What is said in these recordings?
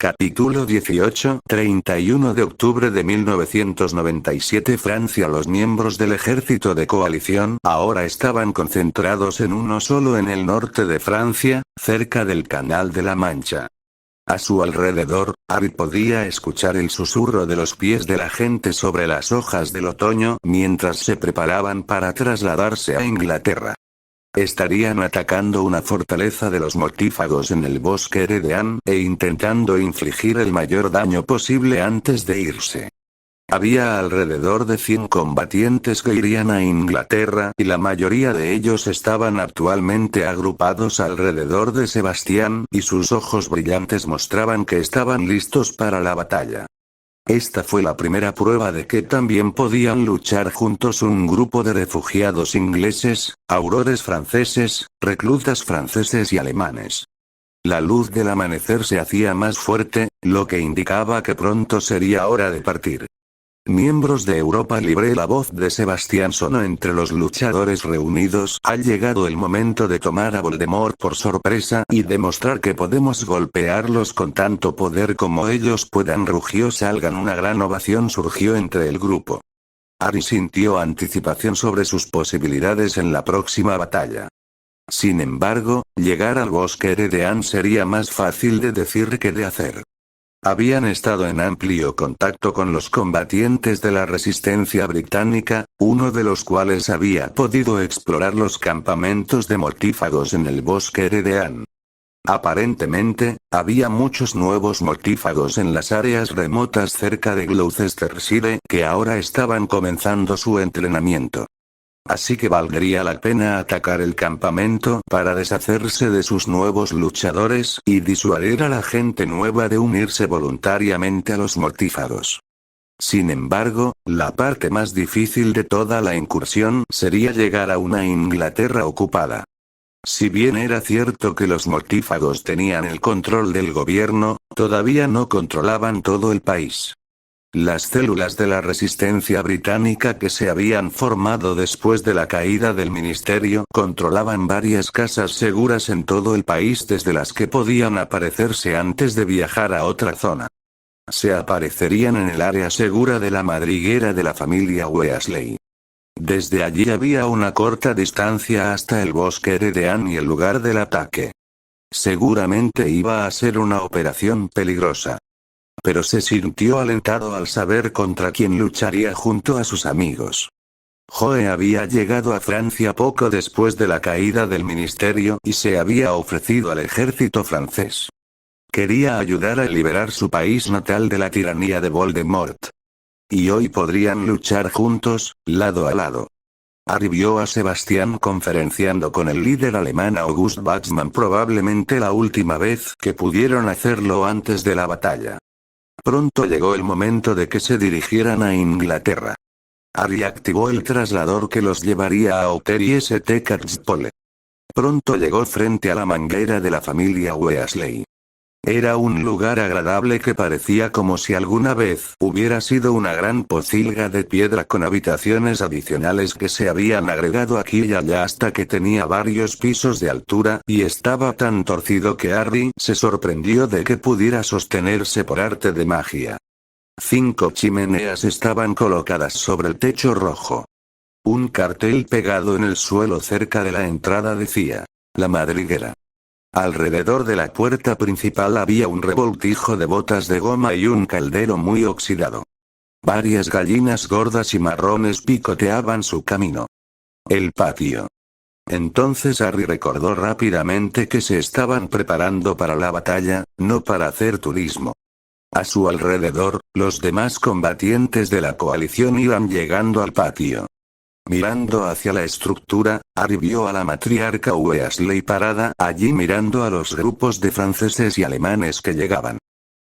Capítulo 18. 31 de octubre de 1997. Francia. Los miembros del ejército de coalición ahora estaban concentrados en uno solo en el norte de Francia, cerca del Canal de la Mancha. A su alrededor, Harry podía escuchar el susurro de los pies de la gente sobre las hojas del otoño mientras se preparaban para trasladarse a Inglaterra. Estarían atacando una fortaleza de los mortífagos en el bosque Heredean e intentando infligir el mayor daño posible antes de irse. Había alrededor de 100 combatientes que irían a Inglaterra y la mayoría de ellos estaban actualmente agrupados alrededor de Sebastián y sus ojos brillantes mostraban que estaban listos para la batalla. Esta fue la primera prueba de que también podían luchar juntos un grupo de refugiados ingleses, aurores franceses, reclutas franceses y alemanes. La luz del amanecer se hacía más fuerte, lo que indicaba que pronto sería hora de partir. Miembros de Europa Libre. La voz de Sebastián sonó entre los luchadores reunidos. Ha llegado el momento de tomar a Voldemort por sorpresa y demostrar que podemos golpearlos con tanto poder como ellos puedan. Rugió. Salgan. Una gran ovación surgió entre el grupo. Harry sintió anticipación sobre sus posibilidades en la próxima batalla. Sin embargo, llegar al bosque Heredean sería más fácil de decir que de hacer. Habían estado en amplio contacto con los combatientes de la resistencia británica, uno de los cuales había podido explorar los campamentos de mortífagos en el bosque Heredean. Aparentemente, había muchos nuevos mortífagos en las áreas remotas cerca de Gloucestershire que ahora estaban comenzando su entrenamiento. Así que valdría la pena atacar el campamento para deshacerse de sus nuevos luchadores y disuadir a la gente nueva de unirse voluntariamente a los mortífagos. Sin embargo, la parte más difícil de toda la incursión sería llegar a una Inglaterra ocupada. Si bien era cierto que los mortífagos tenían el control del gobierno, todavía no controlaban todo el país. Las células de la resistencia británica que se habían formado después de la caída del ministerio controlaban varias casas seguras en todo el país desde las que podían aparecerse antes de viajar a otra zona. Se aparecerían en el área segura de la madriguera de la familia Weasley. Desde allí había una corta distancia hasta el bosque Heredean y el lugar del ataque. Seguramente iba a ser una operación peligrosa. Pero se sintió alentado al saber contra quién lucharía junto a sus amigos. Joe había llegado a Francia poco después de la caída del ministerio y se había ofrecido al ejército francés. Quería ayudar a liberar su país natal de la tiranía de Voldemort. Y hoy podrían luchar juntos, lado a lado. Harry vio a Sebastián conferenciando con el líder alemán August Baxmann, probablemente la última vez que pudieron hacerlo antes de la batalla. Pronto llegó el momento de que se dirigieran a Inglaterra. Harry activó el traslador que los llevaría a Outer y St. Catchpole. Pronto llegó frente a la manguera de la familia Weasley. Era un lugar agradable que parecía como si alguna vez hubiera sido una gran pocilga de piedra con habitaciones adicionales que se habían agregado aquí y allá hasta que tenía varios pisos de altura y estaba tan torcido que Harry se sorprendió de que pudiera sostenerse por arte de magia. 5 chimeneas estaban colocadas sobre el techo rojo. Un cartel pegado en el suelo cerca de la entrada decía: La madriguera. Alrededor de la puerta principal había un revoltijo de botas de goma y un caldero muy oxidado. Varias gallinas gordas y marrones picoteaban su camino. El patio. Entonces Harry recordó rápidamente que se estaban preparando para la batalla, no para hacer turismo. A su alrededor, los demás combatientes de la coalición iban llegando al patio. Mirando hacia la estructura, Harry vio a la matriarca Weasley parada allí mirando a los grupos de franceses y alemanes que llegaban.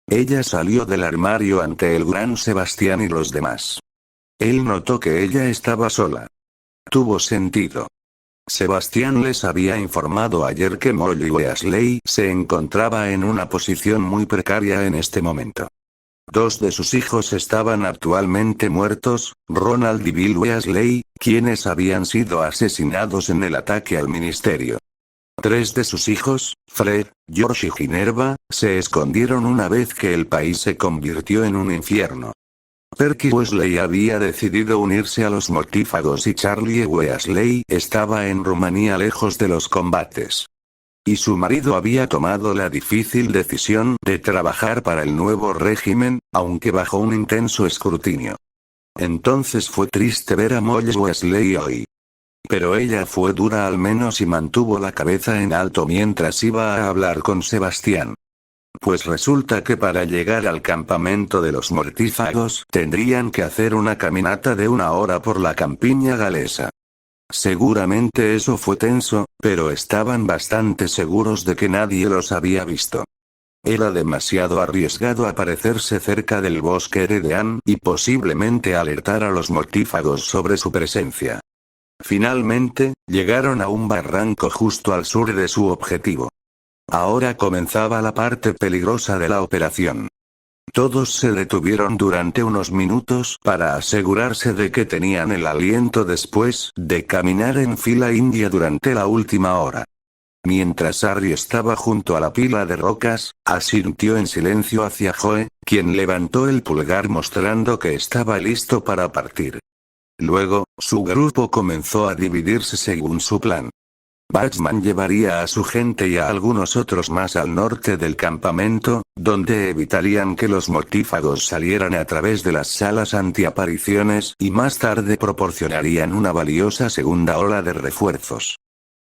Ella salió del armario ante el gran Sebastián y los demás. Él notó que ella estaba sola. Tuvo sentido. Sebastián les había informado ayer que Molly Weasley se encontraba en una posición muy precaria en este momento. 2 de sus hijos estaban actualmente muertos, Ronald y Bill Weasley, quienes habían sido asesinados en el ataque al ministerio. 3 de sus hijos, Fred, George y Ginevra, se escondieron una vez que el país se convirtió en un infierno. Perky Weasley había decidido unirse a los mortífagos y Charlie Weasley estaba en Rumanía lejos de los combates. Y su marido había tomado la difícil decisión de trabajar para el nuevo régimen, aunque bajo un intenso escrutinio. Entonces fue triste ver a Molly Weasley hoy. Pero ella fue dura al menos y mantuvo la cabeza en alto mientras iba a hablar con Sebastián. Pues resulta que para llegar al campamento de los mortífagos tendrían que hacer una caminata de 1 hora por la campiña galesa. Seguramente eso fue tenso, pero estaban bastante seguros de que nadie los había visto. Era demasiado arriesgado aparecerse cerca del bosque Heredean y posiblemente alertar a los mortífagos sobre su presencia. Finalmente, llegaron a un barranco justo al sur de su objetivo. Ahora comenzaba la parte peligrosa de la operación. Todos se detuvieron durante unos minutos para asegurarse de que tenían el aliento después de caminar en fila india durante la última hora. Mientras Harry estaba junto a la pila de rocas, asintió en silencio hacia Joe, quien levantó el pulgar mostrando que estaba listo para partir. Luego, su grupo comenzó a dividirse según su plan. Batman llevaría a su gente y a algunos otros más al norte del campamento, donde evitarían que los mortífagos salieran a través de las salas antiapariciones y más tarde proporcionarían una valiosa segunda ola de refuerzos.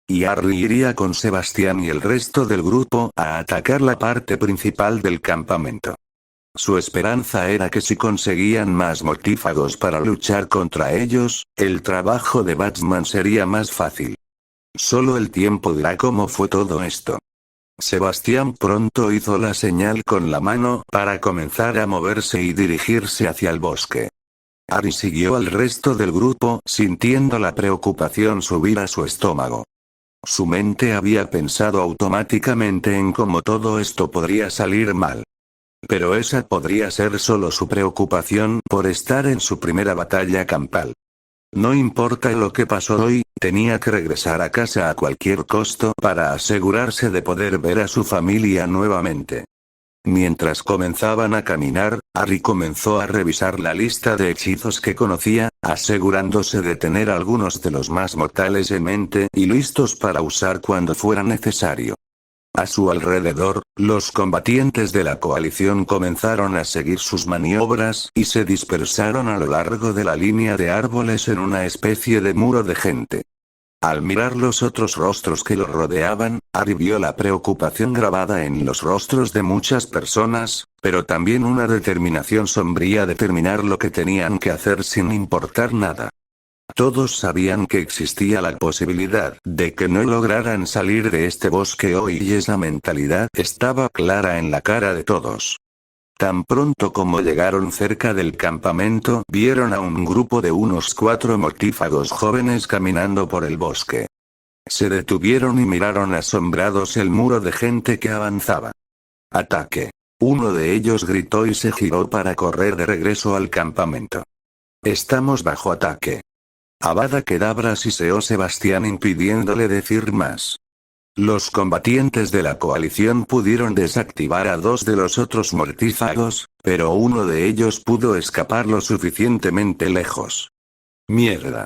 Y Harry iría con Sebastián y el resto del grupo a atacar la parte principal del campamento. Su esperanza era que si conseguían más mortífagos para luchar contra ellos, el trabajo de Batman sería más fácil. Solo el tiempo dirá cómo fue todo esto. Sebastián pronto hizo la señal con la mano para comenzar a moverse y dirigirse hacia el bosque. Harry siguió al resto del grupo sintiendo la preocupación subir a su estómago. Su mente había pensado automáticamente en cómo todo esto podría salir mal. Pero esa podría ser solo su preocupación por estar en su primera batalla campal. No importa lo que pasó hoy, tenía que regresar a casa a cualquier costo para asegurarse de poder ver a su familia nuevamente. Mientras comenzaban a caminar, Harry comenzó a revisar la lista de hechizos que conocía, asegurándose de tener algunos de los más mortales en mente y listos para usar cuando fuera necesario. A su alrededor, los combatientes de la coalición comenzaron a seguir sus maniobras y se dispersaron a lo largo de la línea de árboles en una especie de muro de gente. Al mirar los otros rostros que lo rodeaban, Harry vio la preocupación grabada en los rostros de muchas personas, pero también una determinación sombría de terminar lo que tenían que hacer sin importar nada. Todos sabían que existía la posibilidad de que no lograran salir de este bosque hoy y esa mentalidad estaba clara en la cara de todos. Tan pronto como llegaron cerca del campamento, vieron a un grupo de unos 4 mortífagos jóvenes caminando por el bosque. Se detuvieron y miraron asombrados el muro de gente que avanzaba. ¡Ataque! Uno de ellos gritó y se giró para correr de regreso al campamento. Estamos bajo ataque. Avada Kedavra, siseó Sebastián impidiéndole decir más. Los combatientes de la coalición pudieron desactivar a 2 de los otros mortífagos, pero uno de ellos pudo escapar lo suficientemente lejos. ¡Mierda!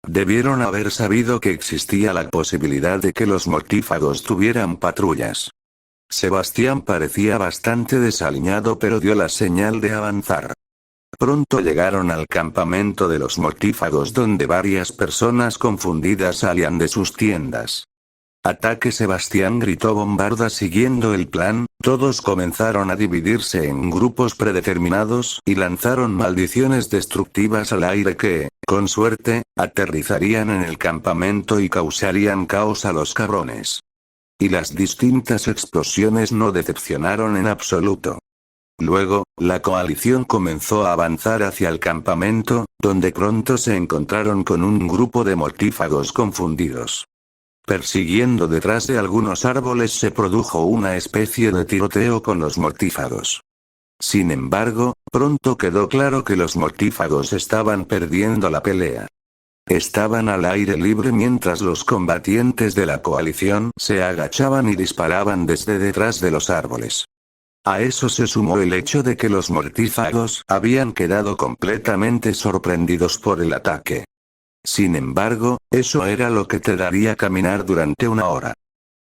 Debieron haber sabido que existía la posibilidad de que los mortífagos tuvieran patrullas. Sebastián parecía bastante desaliñado pero dio la señal de avanzar. Pronto llegaron al campamento de los mortífagos donde varias personas confundidas salían de sus tiendas. ¡Ataque! Sebastián gritó Bombarda siguiendo el plan, todos comenzaron a dividirse en grupos predeterminados y lanzaron maldiciones destructivas al aire que, con suerte, aterrizarían en el campamento y causarían caos a los cabrones. Y las distintas explosiones no decepcionaron en absoluto. Luego, la coalición comenzó a avanzar hacia el campamento, donde pronto se encontraron con un grupo de mortífagos confundidos. Persiguiendo detrás de algunos árboles se produjo una especie de tiroteo con los mortífagos. Sin embargo, pronto quedó claro que los mortífagos estaban perdiendo la pelea. Estaban al aire libre mientras los combatientes de la coalición se agachaban y disparaban desde detrás de los árboles. A eso se sumó el hecho de que los mortífagos habían quedado completamente sorprendidos por el ataque. Sin embargo, eso era lo que te daría caminar durante una hora.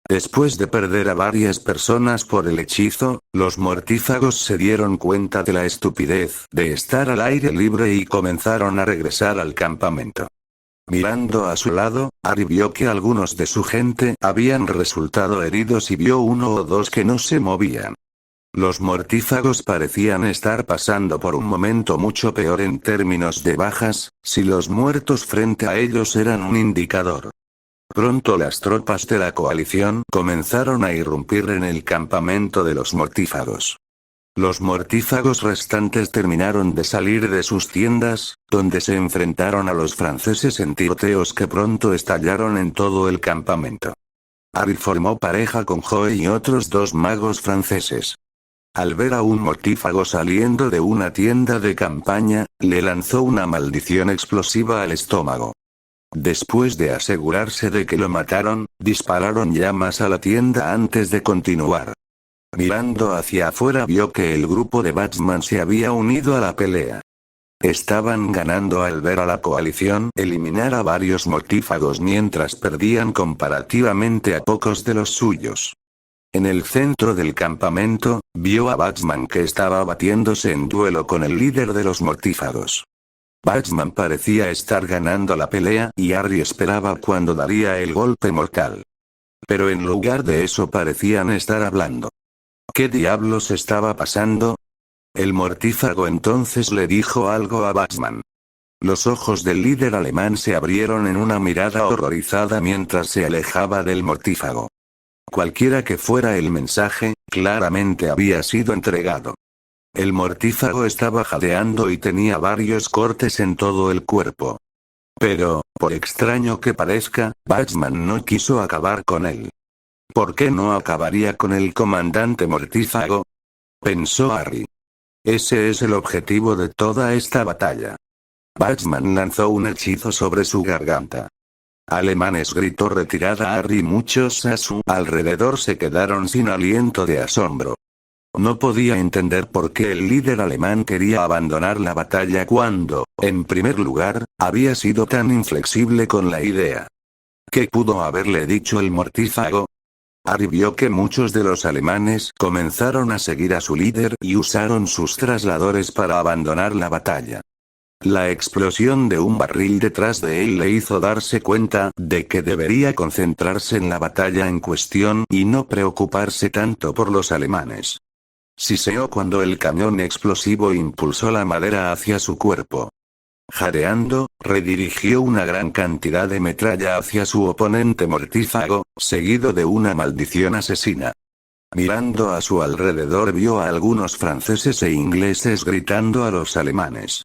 Después de perder a varias personas por el hechizo, los mortífagos se dieron cuenta de la estupidez de estar al aire libre y comenzaron a regresar al campamento. Mirando a su lado, Harry vio que algunos de su gente habían resultado heridos y vio uno o dos que no se movían. Los mortífagos parecían estar pasando por un momento mucho peor en términos de bajas, si los muertos frente a ellos eran un indicador. Pronto las tropas de la coalición comenzaron a irrumpir en el campamento de los mortífagos. Los mortífagos restantes terminaron de salir de sus tiendas, donde se enfrentaron a los franceses en tiroteos que pronto estallaron en todo el campamento. Harry formó pareja con Joe y otros dos magos franceses. Al ver a un mortífago saliendo de una tienda de campaña, le lanzó una maldición explosiva al estómago. Después de asegurarse de que lo mataron, dispararon llamas a la tienda antes de continuar. Mirando hacia afuera vio que el grupo de Batman se había unido a la pelea. Estaban ganando al ver a la coalición eliminar a varios mortífagos mientras perdían comparativamente a pocos de los suyos. En el centro del campamento, vio a Batman que estaba batiéndose en duelo con el líder de los mortífagos. Batman parecía estar ganando la pelea y Harry esperaba cuándo daría el golpe mortal. Pero en lugar de eso parecían estar hablando. ¿Qué diablos estaba pasando? El mortífago entonces le dijo algo a Batman. Los ojos del líder alemán se abrieron en una mirada horrorizada mientras se alejaba del mortífago. Cualquiera que fuera el mensaje, claramente había sido entregado. El mortífago estaba jadeando y tenía varios cortes en todo el cuerpo. Pero, por extraño que parezca, Batman no quiso acabar con él. ¿Por qué no acabaría con el comandante mortífago? Pensó Harry. Ese es el objetivo de toda esta batalla. Batman lanzó un hechizo sobre su garganta. Alemanes gritó retirada a Harry y muchos a su alrededor se quedaron sin aliento de asombro. No podía entender por qué el líder alemán quería abandonar la batalla cuando, en primer lugar, había sido tan inflexible con la idea. ¿Qué pudo haberle dicho el mortífago? Harry vio que muchos de los alemanes comenzaron a seguir a su líder y usaron sus trasladores para abandonar la batalla. La explosión de un barril detrás de él le hizo darse cuenta de que debería concentrarse en la batalla en cuestión y no preocuparse tanto por los alemanes. Siseó cuando el cañón explosivo impulsó la madera hacia su cuerpo. Jadeando, redirigió una gran cantidad de metralla hacia su oponente mortífago, seguido de una maldición asesina. Mirando a su alrededor vio a algunos franceses e ingleses gritando a los alemanes.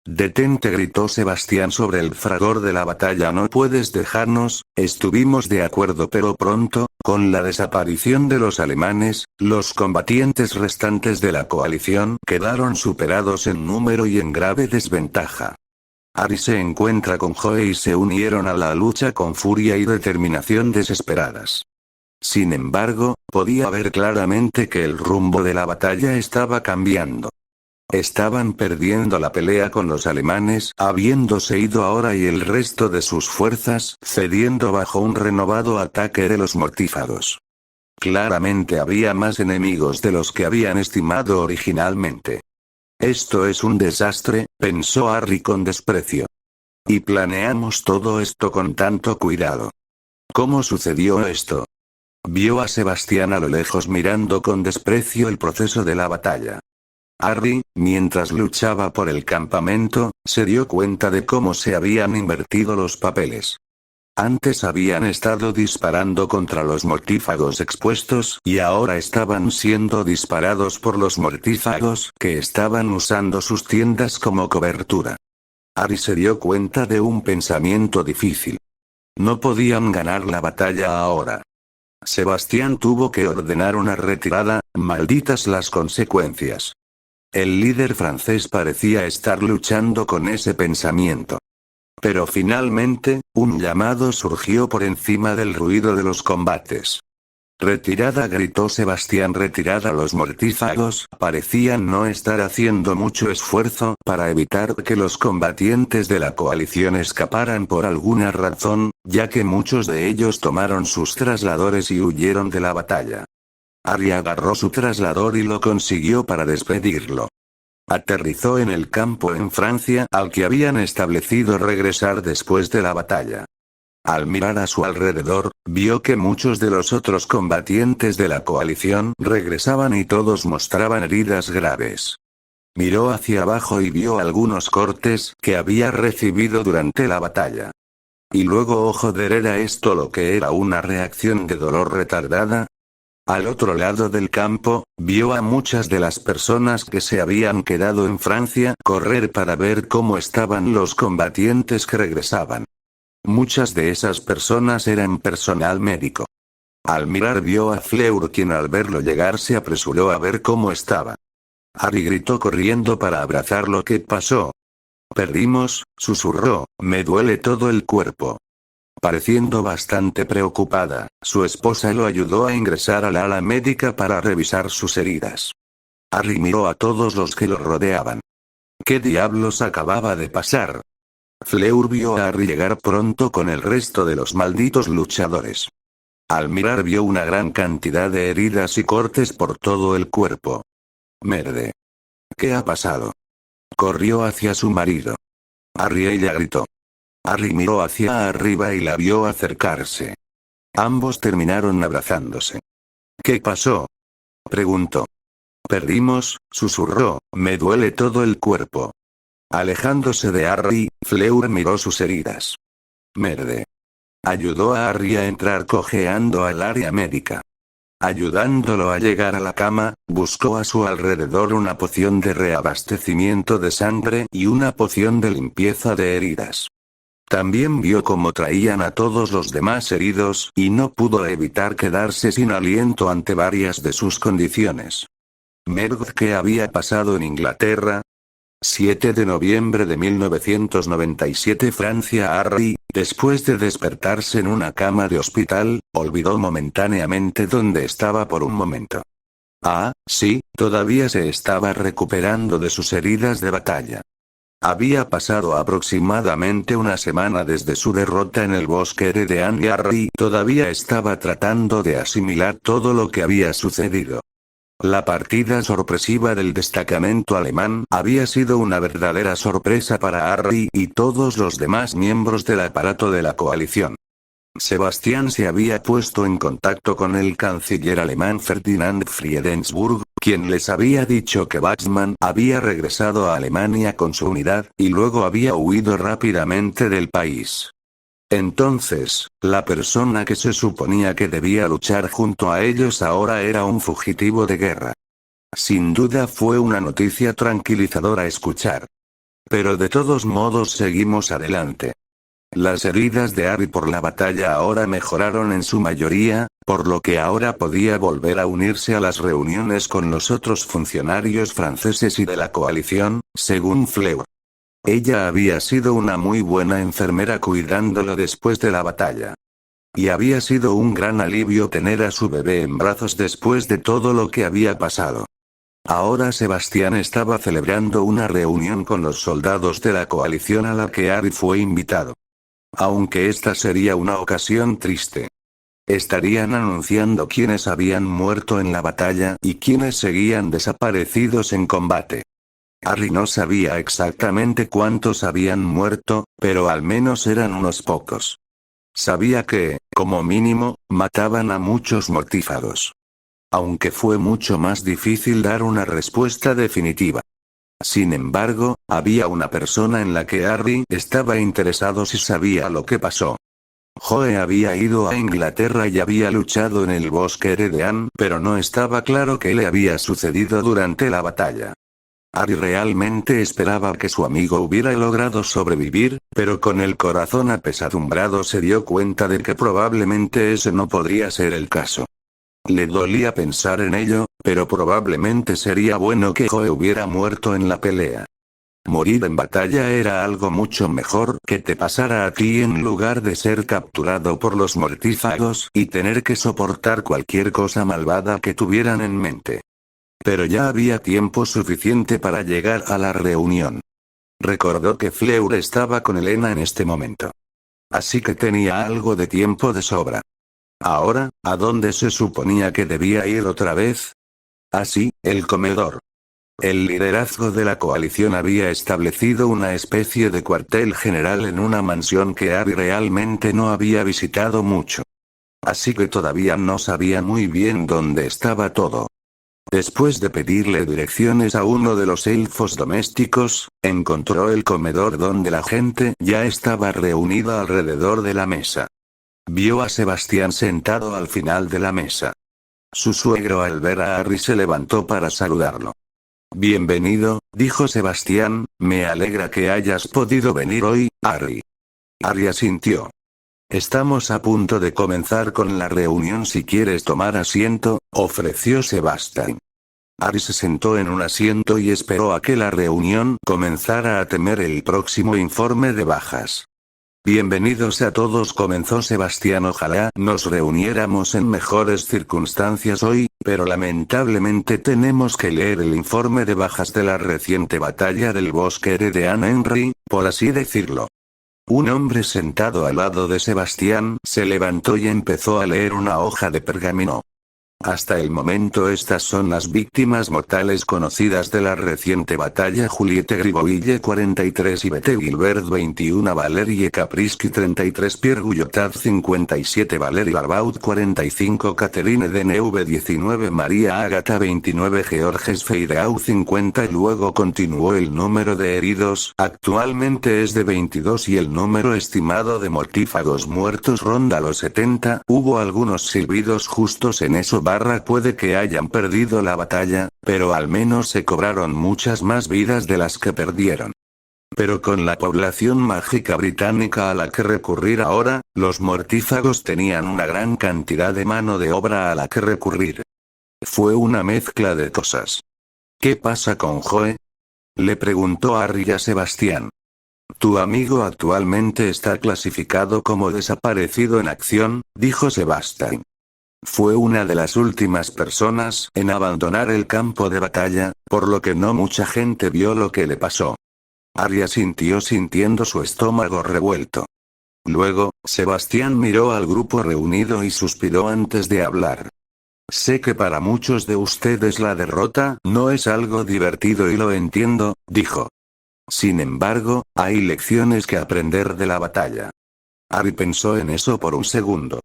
«Detente», gritó Sebastián sobre el fragor de la batalla. «No puedes dejarnos». Estuvimos de acuerdo, pero pronto, con la desaparición de los alemanes, los combatientes restantes de la coalición quedaron superados en número y en grave desventaja. Harry se encuentra con Joe y se unieron a la lucha con furia y determinación desesperadas. Sin embargo, podía ver claramente que el rumbo de la batalla estaba cambiando. Estaban perdiendo la pelea con los alemanes, habiéndose ido ahora y el resto de sus fuerzas cediendo bajo un renovado ataque de los mortífagos. Claramente había más enemigos de los que habían estimado originalmente. Esto es un desastre, pensó Harry con desprecio. Y planeamos todo esto con tanto cuidado. ¿Cómo sucedió esto? Vio a Sebastián a lo lejos mirando con desprecio el proceso de la batalla. Harry, mientras luchaba por el campamento, se dio cuenta de cómo se habían invertido los papeles. Antes habían estado disparando contra los mortífagos expuestos y ahora estaban siendo disparados por los mortífagos que estaban usando sus tiendas como cobertura. Harry se dio cuenta de un pensamiento difícil. No podían ganar la batalla ahora. Sebastián tuvo que ordenar una retirada, malditas las consecuencias. El líder francés parecía estar luchando con ese pensamiento. Pero finalmente, un llamado surgió por encima del ruido de los combates. «Retirada», gritó Sebastián, «retirada». Los mortífagos parecían no estar haciendo mucho esfuerzo para evitar que los combatientes de la coalición escaparan por alguna razón, ya que muchos de ellos tomaron sus trasladores y huyeron de la batalla. Harry agarró su traslador y lo consiguió para despedirlo. Aterrizó en el campo en Francia al que habían establecido regresar después de la batalla. Al mirar a su alrededor, vio que muchos de los otros combatientes de la coalición regresaban y todos mostraban heridas graves. Miró hacia abajo y vio algunos cortes que había recibido durante la batalla. Y luego, oh joder, ¿era esto lo que era una reacción de dolor retardada? Al otro lado del campo, vio a muchas de las personas que se habían quedado en Francia correr para ver cómo estaban los combatientes que regresaban. Muchas de esas personas eran personal médico. Al mirar vio a Fleur, quien al verlo llegar se apresuró a ver cómo estaba. Harry gritó corriendo para abrazarlo. «¿Qué pasó?» «Perdimos», susurró, «me duele todo el cuerpo». Pareciendo bastante preocupada, su esposa lo ayudó a ingresar al ala médica para revisar sus heridas. Harry miró a todos los que lo rodeaban. ¿Qué diablos acababa de pasar? Fleur vio a Harry llegar pronto con el resto de los malditos luchadores. Al mirar vio una gran cantidad de heridas y cortes por todo el cuerpo. «Merde. ¿Qué ha pasado?» Corrió hacia su marido. «Harry», ella gritó. Harry miró hacia arriba y la vio acercarse. Ambos terminaron abrazándose. «¿Qué pasó?», preguntó. «Perdimos», susurró, «me duele todo el cuerpo». Alejándose de Harry, Fleur miró sus heridas. «Merde». Ayudó a Harry a entrar cojeando al área médica. Ayudándolo a llegar a la cama, buscó a su alrededor una poción de reabastecimiento de sangre y una poción de limpieza de heridas. También vio cómo traían a todos los demás heridos y no pudo evitar quedarse sin aliento ante varias de sus condiciones. Merde, ¿qué había pasado en Inglaterra? 7 de noviembre de 1997, Francia. Harry, después de despertarse en una cama de hospital, olvidó momentáneamente dónde estaba por un momento. Ah, sí, todavía se estaba recuperando de sus heridas de batalla. Había pasado aproximadamente una semana desde su derrota en el bosque Eredean y Harry todavía estaba tratando de asimilar todo lo que había sucedido. La partida sorpresiva del destacamento alemán había sido una verdadera sorpresa para Harry y todos los demás miembros del aparato de la coalición. Sebastián se había puesto en contacto con el canciller alemán Ferdinand Friedensburg, quien les había dicho que Waxman había regresado a Alemania con su unidad y luego había huido rápidamente del país. Entonces, la persona que se suponía que debía luchar junto a ellos ahora era un fugitivo de guerra. Sin duda fue una noticia tranquilizadora escuchar. Pero de todos modos seguimos adelante. Las heridas de Harry por la batalla ahora mejoraron en su mayoría, por lo que ahora podía volver a unirse a las reuniones con los otros funcionarios franceses y de la coalición, según Fleur. Ella había sido una muy buena enfermera cuidándolo después de la batalla. Y había sido un gran alivio tener a su bebé en brazos después de todo lo que había pasado. Ahora Sebastián estaba celebrando una reunión con los soldados de la coalición a la que Harry fue invitado. Aunque esta sería una ocasión triste. Estarían anunciando quiénes habían muerto en la batalla y quiénes seguían desaparecidos en combate. Harry no sabía exactamente cuántos habían muerto, pero al menos eran unos pocos. Sabía que, como mínimo, mataban a muchos mortífagos. Aunque fue mucho más difícil dar una respuesta definitiva. Sin embargo, había una persona en la que Harry estaba interesado si sabía lo que pasó. Joe había ido a Inglaterra y había luchado en el bosque Eredean, pero no estaba claro qué le había sucedido durante la batalla. Harry realmente esperaba que su amigo hubiera logrado sobrevivir, pero con el corazón apesadumbrado se dio cuenta de que probablemente ese no podría ser el caso. Le dolía pensar en ello, pero probablemente sería bueno que Joe hubiera muerto en la pelea. Morir en batalla era algo mucho mejor que te pasara a ti en lugar de ser capturado por los mortífagos y tener que soportar cualquier cosa malvada que tuvieran en mente. Pero ya había tiempo suficiente para llegar a la reunión. Recordó que Fleur estaba con Elena en este momento. Así que tenía algo de tiempo de sobra. Ahora, ¿a dónde se suponía que debía ir otra vez? Así, el comedor. El liderazgo de la coalición había establecido una especie de cuartel general en una mansión que Harry realmente no había visitado mucho. Así que todavía no sabía muy bien dónde estaba todo. Después de pedirle direcciones a uno de los elfos domésticos, encontró el comedor donde la gente ya estaba reunida alrededor de la mesa. Vio a Sebastián sentado al final de la mesa. Su suegro al ver a Harry se levantó para saludarlo. Bienvenido, dijo Sebastián, me alegra que hayas podido venir hoy, Harry. Harry asintió. Estamos a punto de comenzar con la reunión si quieres tomar asiento, ofreció Sebastián. Harry se sentó en un asiento y esperó a que la reunión comenzara a temer el próximo informe de bajas. Bienvenidos a todos, comenzó Sebastián. Ojalá nos reuniéramos en mejores circunstancias hoy, pero lamentablemente tenemos que leer el informe de bajas de la reciente batalla del bosque de Anne Henry, por así decirlo. Un hombre sentado al lado de Sebastián se levantó y empezó a leer una hoja de pergamino. Hasta el momento estas son las víctimas mortales conocidas de la reciente batalla: Juliette Gribouille 43, Yvette Gilbert 21, Valerie Kaprisky 33, Pierre Guyotard 57, Valerie Barbaud 45, Catherine Deneuve 19, María Ágata 29, Georges Feydeau 50. Luego continuó el número de heridos, actualmente es de 22 y el número estimado de mortífagos muertos ronda los 70. Hubo algunos silbidos justos en eso. Puede que hayan perdido la batalla, pero al menos se cobraron muchas más vidas de las que perdieron. Pero con la población mágica británica a la que recurrir ahora, los mortífagos tenían una gran cantidad de mano de obra a la que recurrir. Fue una mezcla de cosas. ¿Qué pasa con Joe?, le preguntó Harry a Sebastián. Tu amigo actualmente está clasificado como desaparecido en acción, dijo Sebastián. Fue una de las últimas personas en abandonar el campo de batalla, por lo que no mucha gente vio lo que le pasó. Harry asintió sintiendo su estómago revuelto. Luego, Sebastián miró al grupo reunido y suspiró antes de hablar. Sé que para muchos de ustedes la derrota no es algo divertido y lo entiendo, dijo. Sin embargo, hay lecciones que aprender de la batalla. Harry pensó en eso por un segundo.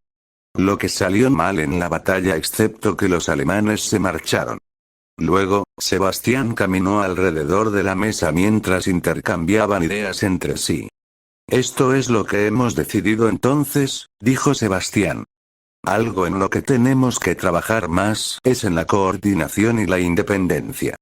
Lo que salió mal en la batalla excepto que los alemanes se marcharon. Luego, Sebastián caminó alrededor de la mesa mientras intercambiaban ideas entre sí. Esto es lo que hemos decidido entonces, dijo Sebastián. Algo en lo que tenemos que trabajar más es en la coordinación y la independencia.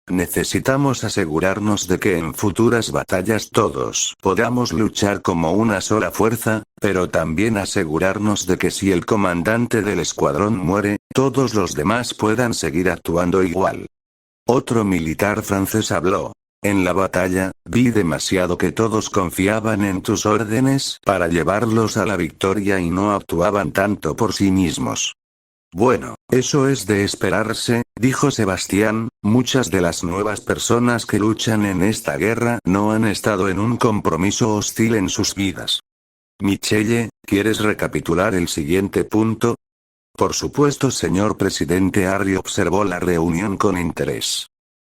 Necesitamos asegurarnos de que en futuras batallas todos podamos luchar como una sola fuerza, pero también asegurarnos de que si el comandante del escuadrón muere, todos los demás puedan seguir actuando igual. Otro militar francés habló. En la batalla, vi demasiado que todos confiaban en tus órdenes para llevarlos a la victoria y no actuaban tanto por sí mismos. Bueno, eso es de esperarse, dijo Sebastián, muchas de las nuevas personas que luchan en esta guerra no han estado en un compromiso hostil en sus vidas. Michelle, ¿quieres recapitular el siguiente punto? Por supuesto, señor presidente. Harry observó la reunión con interés.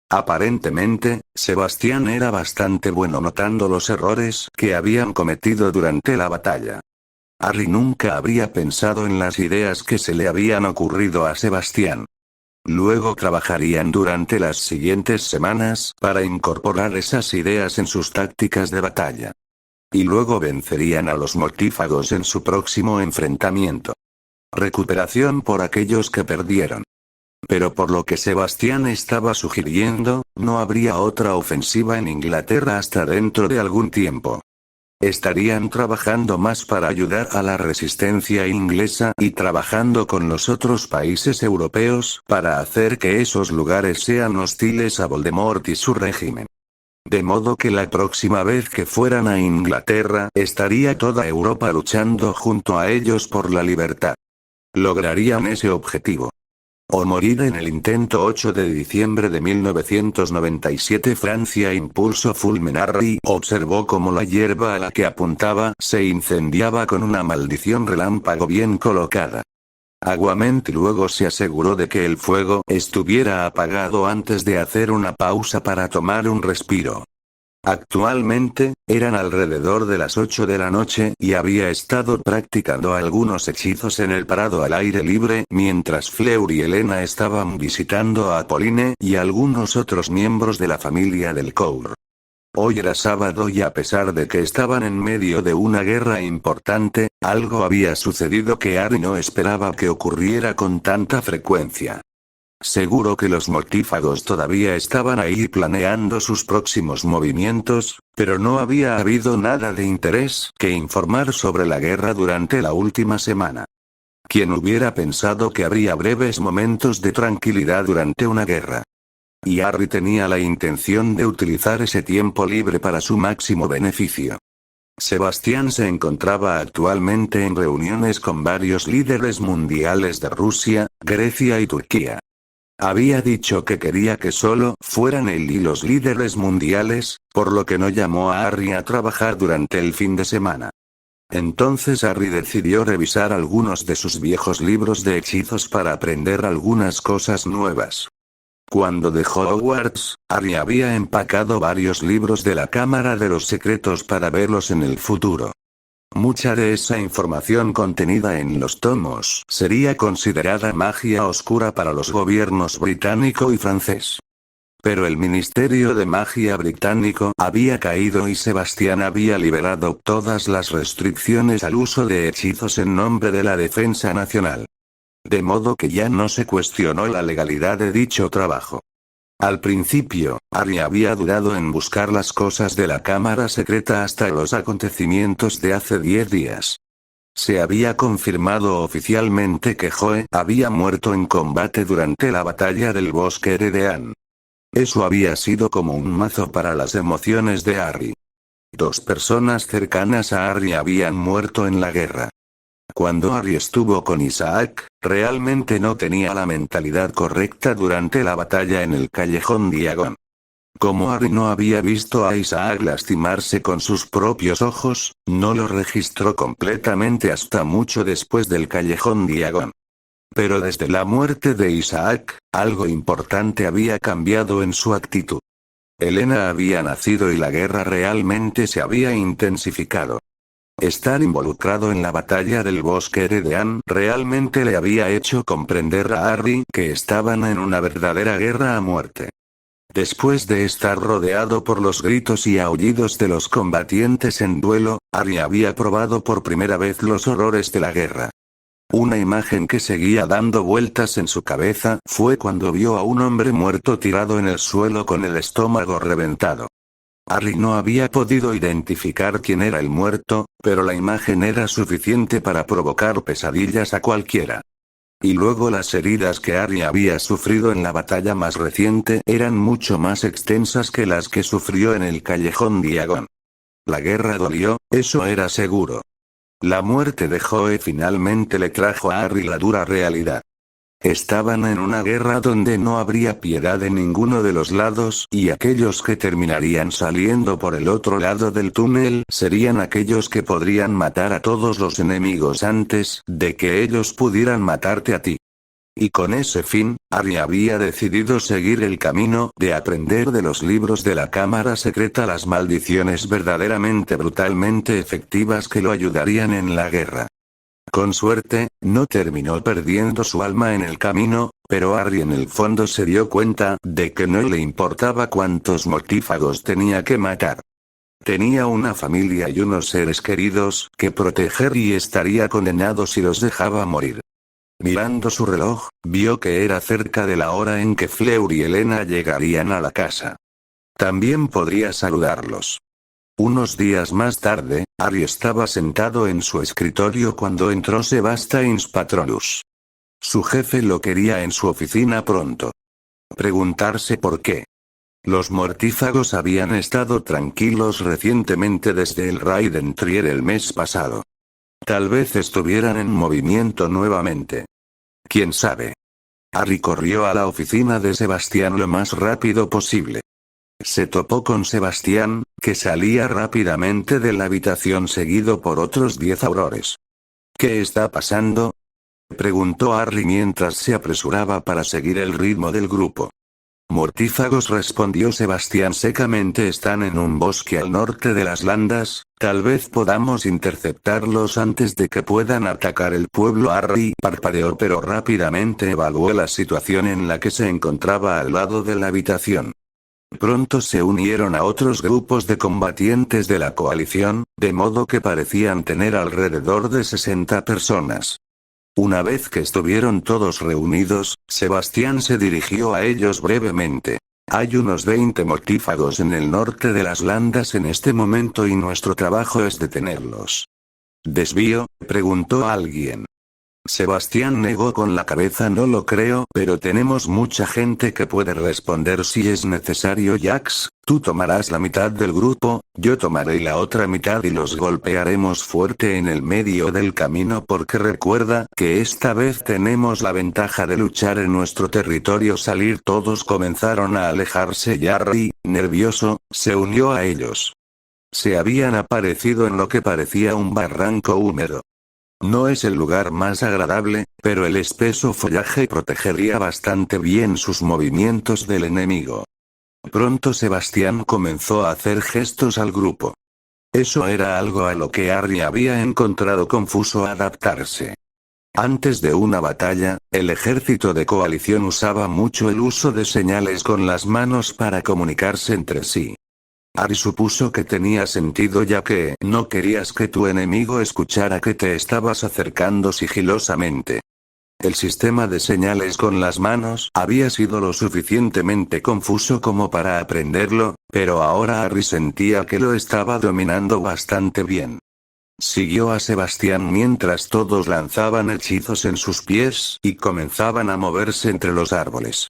Aparentemente, Sebastián era bastante bueno notando los errores que habían cometido durante la batalla. Harry nunca habría pensado en las ideas que se le habían ocurrido a Sebastián. Luego trabajarían durante las siguientes semanas para incorporar esas ideas en sus tácticas de batalla. Y luego vencerían a los mortífagos en su próximo enfrentamiento. Recuperación por aquellos que perdieron. Pero por lo que Sebastián estaba sugiriendo, no habría otra ofensiva en Inglaterra hasta dentro de algún tiempo. Estarían trabajando más para ayudar a la resistencia inglesa y trabajando con los otros países europeos para hacer que esos lugares sean hostiles a Voldemort y su régimen. De modo que la próxima vez que fueran a Inglaterra, estaría toda Europa luchando junto a ellos por la libertad. Lograrían ese objetivo. O morir en el intento. 8 de diciembre de 1997 Francia impulsó fulminar y observó cómo la hierba a la que apuntaba se incendiaba con una maldición relámpago bien colocada. Aguament luego se aseguró de que el fuego estuviera apagado antes de hacer una pausa para tomar un respiro. Actualmente, eran alrededor de las 8 de la noche y había estado practicando algunos hechizos en el prado al aire libre mientras Fleur y Helena estaban visitando a Pauline y algunos otros miembros de la familia del Cour. Hoy era sábado y a pesar de que estaban en medio de una guerra importante, algo había sucedido que Harry no esperaba que ocurriera con tanta frecuencia. Seguro que los mortífagos todavía estaban ahí planeando sus próximos movimientos, pero no había habido nada de interés que informar sobre la guerra durante la última semana. ¿Quién hubiera pensado que habría breves momentos de tranquilidad durante una guerra? Y Harry tenía la intención de utilizar ese tiempo libre para su máximo beneficio. Sebastián se encontraba actualmente en reuniones con varios líderes mundiales de Rusia, Grecia y Turquía. Había dicho que quería que solo fueran él y los líderes mundiales, por lo que no llamó a Harry a trabajar durante el fin de semana. Entonces Harry decidió revisar algunos de sus viejos libros de hechizos para aprender algunas cosas nuevas. Cuando dejó Hogwarts, Harry había empacado varios libros de la Cámara de los Secretos para verlos en el futuro. Mucha de esa información contenida en los tomos sería considerada magia oscura para los gobiernos británico y francés. Pero el Ministerio de Magia británico había caído y Sebastián había liberado todas las restricciones al uso de hechizos en nombre de la defensa nacional. De modo que ya no se cuestionó la legalidad de dicho trabajo. Al principio, Harry había dudado en buscar las cosas de la cámara secreta hasta los acontecimientos de hace 10 días. Se había confirmado oficialmente que Joe había muerto en combate durante la batalla del bosque Heredean. Eso había sido como un mazo para las emociones de Harry. 2 personas cercanas a Harry habían muerto en la guerra. Cuando Harry estuvo con Isaac, realmente no tenía la mentalidad correcta durante la batalla en el Callejón Diagon. Como Harry no había visto a Isaac lastimarse con sus propios ojos, no lo registró completamente hasta mucho después del Callejón Diagon. Pero desde la muerte de Isaac, algo importante había cambiado en su actitud. Helena había nacido y la guerra realmente se había intensificado. Estar involucrado en la batalla del bosque Heredean realmente le había hecho comprender a Harry que estaban en una verdadera guerra a muerte. Después de estar rodeado por los gritos y aullidos de los combatientes en duelo, Harry había probado por primera vez los horrores de la guerra. Una imagen que seguía dando vueltas en su cabeza fue cuando vio a un hombre muerto tirado en el suelo con el estómago reventado. Harry no había podido identificar quién era el muerto, pero la imagen era suficiente para provocar pesadillas a cualquiera. Y luego las heridas que Harry había sufrido en la batalla más reciente eran mucho más extensas que las que sufrió en el Callejón Diagon. La guerra dolió, eso era seguro. La muerte de Joe finalmente le trajo a Harry la dura realidad. Estaban en una guerra donde no habría piedad de ninguno de los lados y aquellos que terminarían saliendo por el otro lado del túnel serían aquellos que podrían matar a todos los enemigos antes de que ellos pudieran matarte a ti. Y con ese fin, Harry había decidido seguir el camino de aprender de los libros de la Cámara Secreta las maldiciones verdaderamente brutalmente efectivas que lo ayudarían en la guerra. Con suerte, no terminó perdiendo su alma en el camino, pero Harry en el fondo se dio cuenta de que no le importaba cuántos mortífagos tenía que matar. Tenía una familia y unos seres queridos que proteger y estaría condenado si los dejaba morir. Mirando su reloj, vio que era cerca de la hora en que Fleur y Helena llegarían a la casa. También podría saludarlos. Unos días más tarde, Harry estaba sentado en su escritorio cuando entró Sebastian Patronus. Su jefe lo quería en su oficina pronto. Preguntarse por qué. Los mortífagos habían estado tranquilos recientemente desde el raid en Trier el mes pasado. Tal vez estuvieran en movimiento nuevamente. ¿Quién sabe? Harry corrió a la oficina de Sebastián lo más rápido posible. Se topó con Sebastián, que salía rápidamente de la habitación seguido por otros 10 aurores. ¿Qué está pasando?, preguntó Harry mientras se apresuraba para seguir el ritmo del grupo. Mortífagos, respondió Sebastián secamente, están en un bosque al norte de las Landas, tal vez podamos interceptarlos antes de que puedan atacar el pueblo. Harry parpadeó pero rápidamente evaluó la situación en la que se encontraba al lado de la habitación. Pronto se unieron a otros grupos de combatientes de la coalición, de modo que parecían tener alrededor de 60 personas. Una vez que estuvieron todos reunidos, Sebastián se dirigió a ellos brevemente. Hay unos 20 mortífagos en el norte de las Landas en este momento y nuestro trabajo es detenerlos. ¿Desvío?, preguntó alguien. Sebastián negó con la cabeza. No lo creo, pero tenemos mucha gente que puede responder si es necesario. Jax, tú tomarás la mitad del grupo, yo tomaré la otra mitad y los golpearemos fuerte en el medio del camino porque recuerda que esta vez tenemos la ventaja de luchar en nuestro territorio. Salir. Todos comenzaron a alejarse y Harry, nervioso, se unió a ellos. Se habían aparecido en lo que parecía un barranco húmedo. No es el lugar más agradable, pero el espeso follaje protegería bastante bien sus movimientos del enemigo. Pronto Sebastián comenzó a hacer gestos al grupo. Eso era algo a lo que Harry había encontrado confuso adaptarse. Antes de una batalla, el ejército de coalición usaba mucho el uso de señales con las manos para comunicarse entre sí. Harry supuso que tenía sentido ya que no querías que tu enemigo escuchara que te estabas acercando sigilosamente. El sistema de señales con las manos había sido lo suficientemente confuso como para aprenderlo, pero ahora Harry sentía que lo estaba dominando bastante bien. Siguió a Sebastián mientras todos lanzaban hechizos en sus pies y comenzaban a moverse entre los árboles.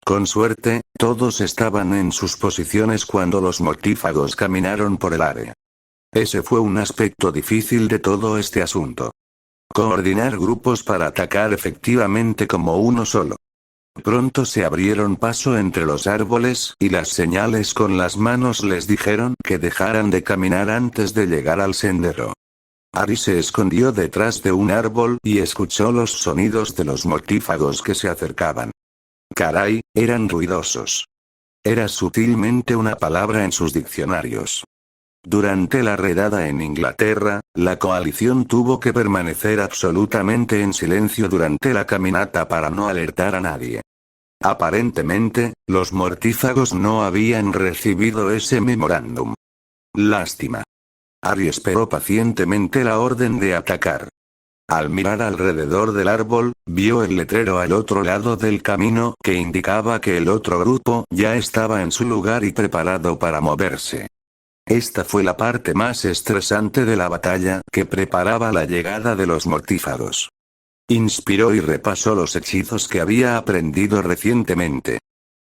Con suerte, todos estaban en sus posiciones cuando los mortífagos caminaron por el área. Ese fue un aspecto difícil de todo este asunto. Coordinar grupos para atacar efectivamente como uno solo. Pronto se abrieron paso entre los árboles y las señales con las manos les dijeron que dejaran de caminar antes de llegar al sendero. Harry se escondió detrás de un árbol y escuchó los sonidos de los mortífagos que se acercaban. Caray, eran ruidosos. Era sutilmente una palabra en sus diccionarios. Durante la redada en Inglaterra, la coalición tuvo que permanecer absolutamente en silencio durante la caminata para no alertar a nadie. Aparentemente, los mortífagos no habían recibido ese memorándum. Lástima. Harry esperó pacientemente la orden de atacar. Al mirar alrededor del árbol, vio el letrero al otro lado del camino que indicaba que el otro grupo ya estaba en su lugar y preparado para moverse. Esta fue la parte más estresante de la batalla que preparaba la llegada de los mortífagos. Inspiró y repasó los hechizos que había aprendido recientemente.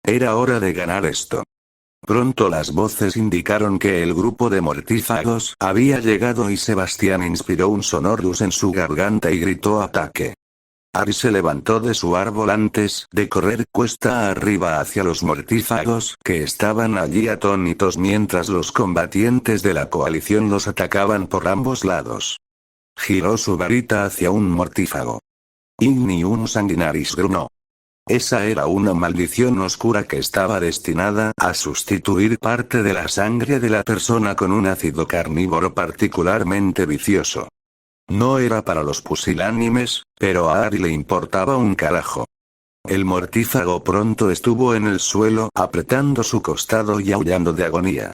Era hora de ganar esto. Pronto las voces indicaron que el grupo de mortífagos había llegado y Sebastián inspiró un sonorus en su garganta y gritó ataque. Harry se levantó de su árbol antes de correr cuesta arriba hacia los mortífagos que estaban allí atónitos mientras los combatientes de la coalición los atacaban por ambos lados. Giró su varita hacia un mortífago. Ignium sanguinaris grunó. Esa era una maldición oscura que estaba destinada a sustituir parte de la sangre de la persona con un ácido carnívoro particularmente vicioso. No era para los pusilánimes, pero a Harry le importaba un carajo. El mortífago pronto estuvo en el suelo apretando su costado y aullando de agonía.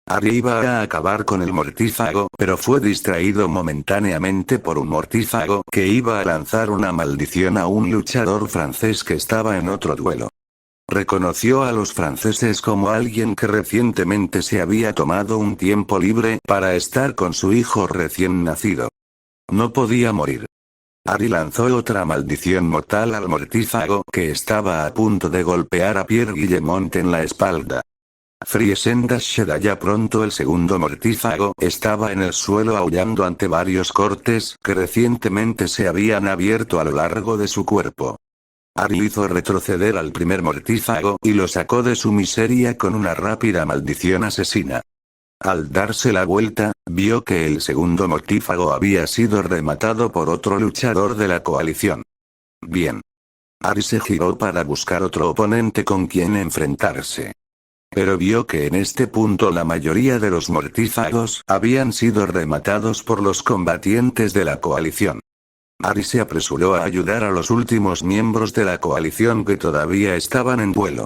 Harry iba a acabar con el mortífago, pero fue distraído momentáneamente por un mortífago que iba a lanzar una maldición a un luchador francés que estaba en otro duelo. Reconoció a los franceses como alguien que recientemente se había tomado un tiempo libre para estar con su hijo recién nacido. No podía morir. Harry lanzó otra maldición mortal al mortífago que estaba a punto de golpear a Pierre Guillemont en la espalda. Friesenda Sheda. Ya pronto el segundo mortífago estaba en el suelo aullando ante varios cortes que recientemente se habían abierto a lo largo de su cuerpo. Harry hizo retroceder al primer mortífago y lo sacó de su miseria con una rápida maldición asesina. Al darse la vuelta, vio que el segundo mortífago había sido rematado por otro luchador de la coalición. Bien. Harry se giró para buscar otro oponente con quien enfrentarse. Pero vio que en este punto la mayoría de los mortífagos habían sido rematados por los combatientes de la coalición. Harry se apresuró a ayudar a los últimos miembros de la coalición que todavía estaban en vuelo.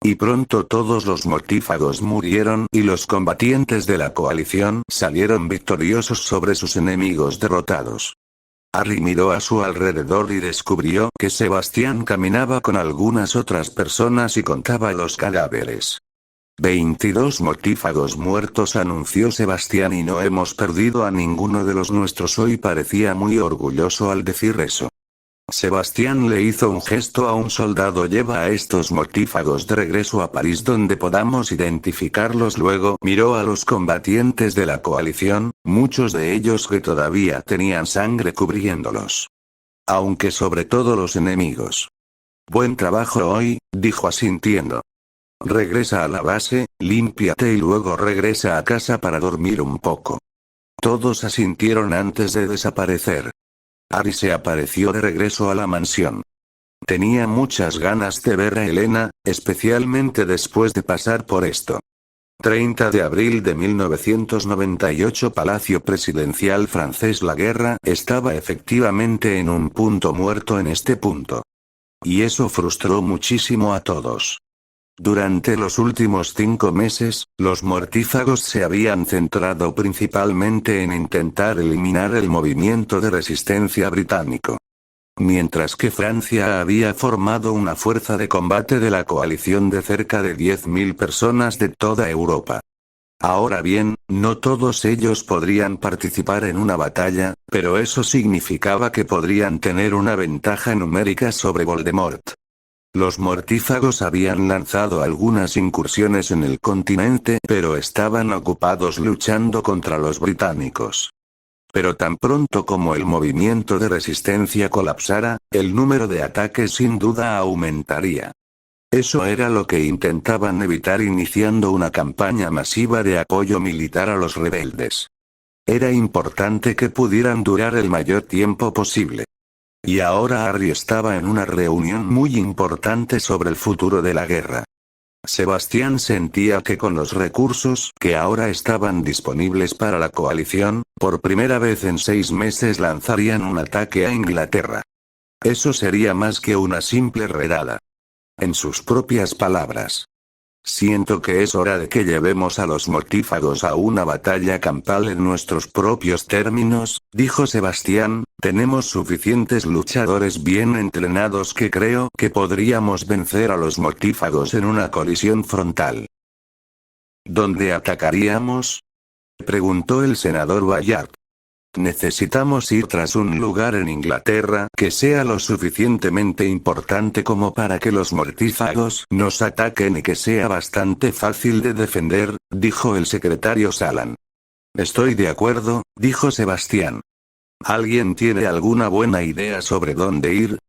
Y pronto todos los mortífagos murieron y los combatientes de la coalición salieron victoriosos sobre sus enemigos derrotados. Harry miró a su alrededor y descubrió que Sebastián caminaba con algunas otras personas y contaba los cadáveres. 22 mortífagos muertos, anunció Sebastián, y no hemos perdido a ninguno de los nuestros hoy. Parecía muy orgulloso al decir eso. Sebastián le hizo un gesto a un soldado. Lleva a estos mortífagos de regreso a París donde podamos identificarlos. Luego miró a los combatientes de la coalición, muchos de ellos que todavía tenían sangre cubriéndolos. Aunque sobre todo los enemigos. Buen trabajo hoy, dijo asintiendo. Regresa a la base, límpiate y luego regresa a casa para dormir un poco. Todos asintieron antes de desaparecer. Harry se apareció de regreso a la mansión. Tenía muchas ganas de ver a Helena, especialmente después de pasar por esto. 30 de abril de 1998. Palacio Presidencial francés. La guerra estaba efectivamente en un punto muerto en este punto. Y eso frustró muchísimo a todos. Durante los últimos 5 meses, los mortífagos se habían centrado principalmente en intentar eliminar el movimiento de resistencia británico. Mientras que Francia había formado una fuerza de combate de la coalición de cerca de 10.000 personas de toda Europa. Ahora bien, no todos ellos podrían participar en una batalla, pero eso significaba que podrían tener una ventaja numérica sobre Voldemort. Los mortífagos habían lanzado algunas incursiones en el continente, pero estaban ocupados luchando contra los británicos. Pero tan pronto como el movimiento de resistencia colapsara, el número de ataques sin duda aumentaría. Eso era lo que intentaban evitar iniciando una campaña masiva de apoyo militar a los rebeldes. Era importante que pudieran durar el mayor tiempo posible. Y ahora Harry estaba en una reunión muy importante sobre el futuro de la guerra. Sebastián sentía que con los recursos que ahora estaban disponibles para la coalición, por primera vez en 6 meses lanzarían un ataque a Inglaterra. Eso sería más que una simple redada. En sus propias palabras. Siento que es hora de que llevemos a los mortífagos a una batalla campal en nuestros propios términos, dijo Sebastián. Tenemos suficientes luchadores bien entrenados que creo que podríamos vencer a los mortífagos en una colisión frontal. ¿Dónde atacaríamos?, preguntó el senador Bayard. Necesitamos ir tras un lugar en Inglaterra que sea lo suficientemente importante como para que los mortífagos nos ataquen y que sea bastante fácil de defender, dijo el secretario Salan. Estoy de acuerdo, dijo Sebastián. ¿Alguien tiene alguna buena idea sobre dónde ir?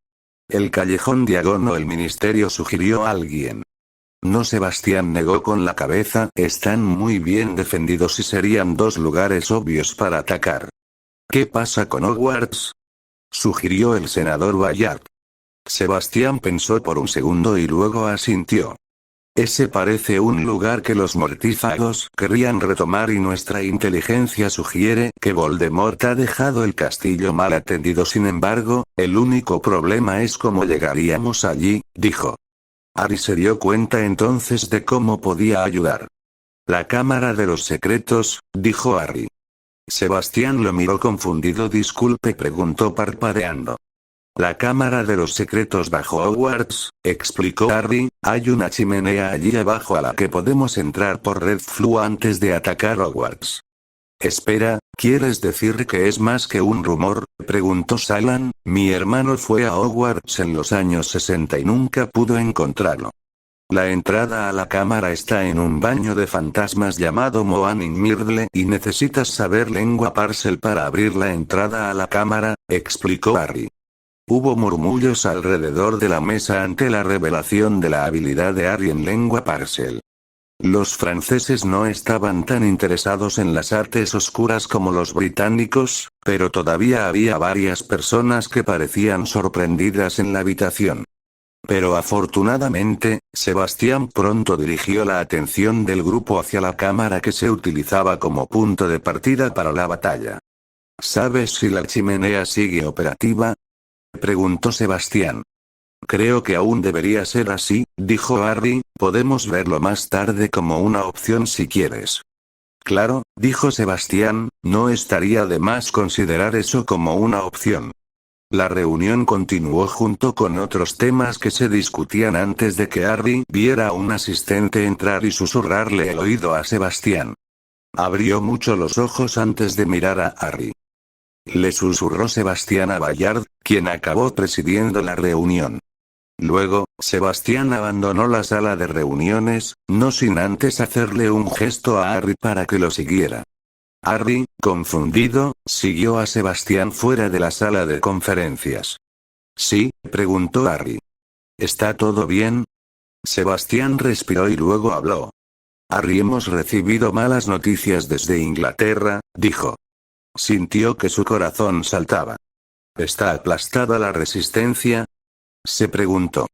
El callejón Diagon o el ministerio, sugirió alguien. No, Sebastián negó con la cabeza. Están muy bien defendidos y serían 2 lugares obvios para atacar. ¿Qué pasa con Hogwarts?, sugirió el senador Bayard. Sebastián pensó por un segundo y luego asintió. Ese parece un lugar que los mortífagos querrían retomar y nuestra inteligencia sugiere que Voldemort ha dejado el castillo mal atendido. Sin embargo, el único problema es cómo llegaríamos allí, dijo. Harry se dio cuenta entonces de cómo podía ayudar. La Cámara de los Secretos, dijo Harry. Sebastián lo miró confundido. Disculpe, preguntó parpadeando. La Cámara de los Secretos bajo Hogwarts, explicó Harry. Hay una chimenea allí abajo a la que podemos entrar por Red Flue antes de atacar Hogwarts. Espera, ¿quieres decir que es más que un rumor?, preguntó Salan. Mi hermano fue a Hogwarts en los años 60 y nunca pudo encontrarlo. La entrada a la cámara está en un baño de fantasmas llamado Moaning Myrtle y necesitas saber lengua parcel para abrir la entrada a la cámara, explicó Harry. Hubo murmullos alrededor de la mesa ante la revelación de la habilidad de Harry en lengua parcel. Los franceses no estaban tan interesados en las artes oscuras como los británicos, pero todavía había varias personas que parecían sorprendidas en la habitación. Pero afortunadamente, Sebastián pronto dirigió la atención del grupo hacia la cámara que se utilizaba como punto de partida para la batalla. ¿Sabes si la chimenea sigue operativa?, preguntó Sebastián. Creo que aún debería ser así, dijo Harry, podemos verlo más tarde como una opción si quieres. Claro, dijo Sebastián, no estaría de más considerar eso como una opción. La reunión continuó junto con otros temas que se discutían antes de que Harry viera a un asistente entrar y susurrarle el oído a Sebastián. Abrió mucho los ojos antes de mirar a Harry. Le susurró Sebastián a Bayard, quien acabó presidiendo la reunión. Luego, Sebastián abandonó la sala de reuniones, no sin antes hacerle un gesto a Harry para que lo siguiera. Harry, confundido, siguió a Sebastián fuera de la sala de conferencias. ¿Sí?, preguntó Harry. ¿Está todo bien? Sebastián respiró y luego habló. Harry, hemos recibido malas noticias desde Inglaterra, dijo. Sintió que su corazón saltaba. ¿Está aplastada la resistencia?, se preguntó.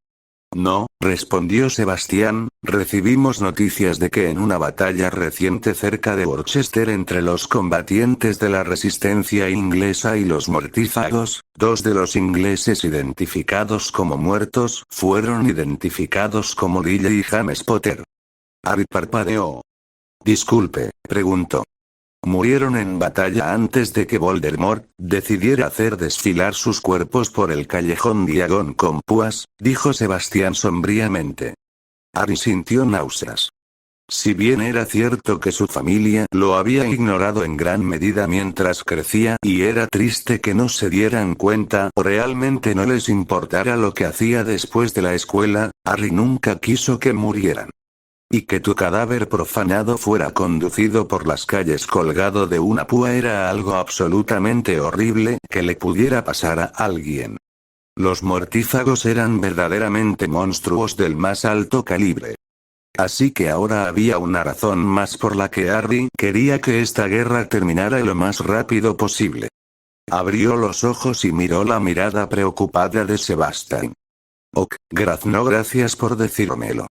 No, respondió Sebastián, recibimos noticias de que en una batalla reciente cerca de Worcester entre los combatientes de la resistencia inglesa y los mortífagos, 2 de los ingleses identificados como muertos fueron identificados como Lily y James Potter. Harry parpadeó. Disculpe, preguntó. Murieron en batalla antes de que Voldemort decidiera hacer desfilar sus cuerpos por el callejón Diagon con púas, dijo Sebastián sombríamente. Harry sintió náuseas. Si bien era cierto que su familia lo había ignorado en gran medida mientras crecía y era triste que no se dieran cuenta o realmente no les importara lo que hacía después de la escuela, Harry nunca quiso que murieran. Y que tu cadáver profanado fuera conducido por las calles colgado de una púa era algo absolutamente horrible que le pudiera pasar a alguien. Los mortífagos eran verdaderamente monstruos del más alto calibre. Así que ahora había una razón más por la que Harry quería que esta guerra terminara lo más rápido posible. Abrió los ojos y miró la mirada preocupada de Sebastián. Ok, no, gracias por decírmelo.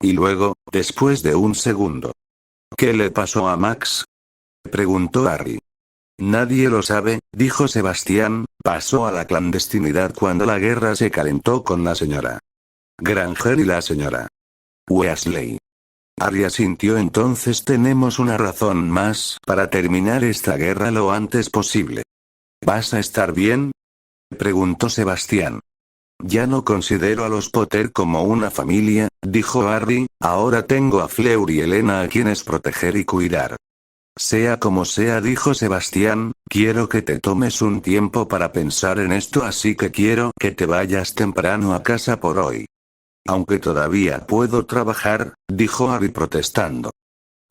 Y luego, después de un segundo. ¿Qué le pasó a Max?, preguntó Harry. Nadie lo sabe, dijo Sebastián, pasó a la clandestinidad cuando la guerra se calentó con la señora Granger y la señora Weasley. Harry asintió. Entonces tenemos una razón más para terminar esta guerra lo antes posible. ¿Vas a estar bien?, preguntó Sebastián. Ya no considero a los Potter como una familia, dijo Harry, ahora tengo a Fleur y Helena a quienes proteger y cuidar. Sea como sea, dijo Sebastián, quiero que te tomes un tiempo para pensar en esto, así que quiero que te vayas temprano a casa por hoy. Aunque todavía puedo trabajar, dijo Harry protestando.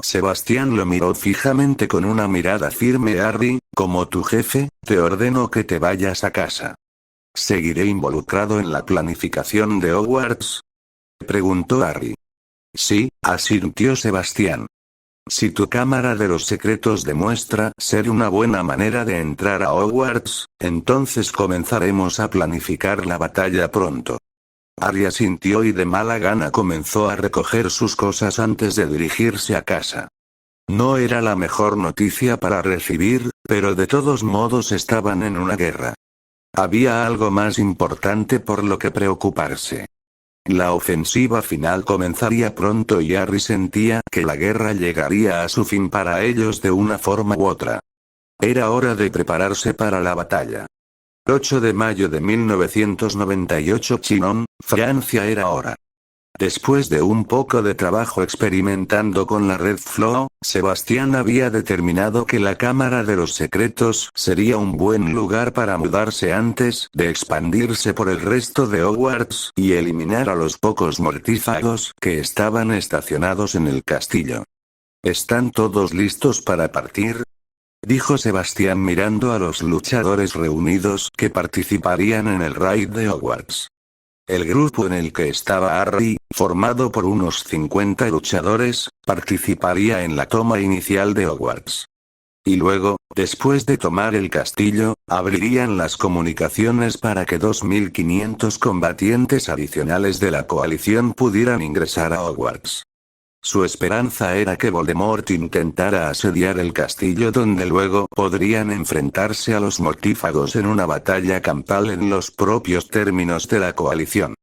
Sebastián lo miró fijamente con una mirada firme. Harry, como tu jefe, te ordeno que te vayas a casa. ¿Seguiré involucrado en la planificación de Hogwarts?, preguntó Harry. Sí, asintió Sebastián. Si tu cámara de los secretos demuestra ser una buena manera de entrar a Hogwarts, entonces comenzaremos a planificar la batalla pronto. Harry asintió y de mala gana comenzó a recoger sus cosas antes de dirigirse a casa. No era la mejor noticia para recibir, pero de todos modos estaban en una guerra. Había algo más importante por lo que preocuparse. La ofensiva final comenzaría pronto y Harry sentía que la guerra llegaría a su fin para ellos de una forma u otra. Era hora de prepararse para la batalla. 8 de mayo de 1998, Chinon, Francia. Era hora Después de un poco de trabajo experimentando con la red Flow, Sebastián había determinado que la Cámara de los Secretos sería un buen lugar para mudarse antes de expandirse por el resto de Hogwarts y eliminar a los pocos mortífagos que estaban estacionados en el castillo. ¿Están todos listos para partir?, dijo Sebastián mirando a los luchadores reunidos que participarían en el raid de Hogwarts. El grupo en el que estaba Harry, formado por unos 50 luchadores, participaría en la toma inicial de Hogwarts. Y luego, después de tomar el castillo, abrirían las comunicaciones para que 2.500 combatientes adicionales de la coalición pudieran ingresar a Hogwarts. Su esperanza era que Voldemort intentara asediar el castillo donde luego podrían enfrentarse a los mortífagos en una batalla campal en los propios términos de la coalición.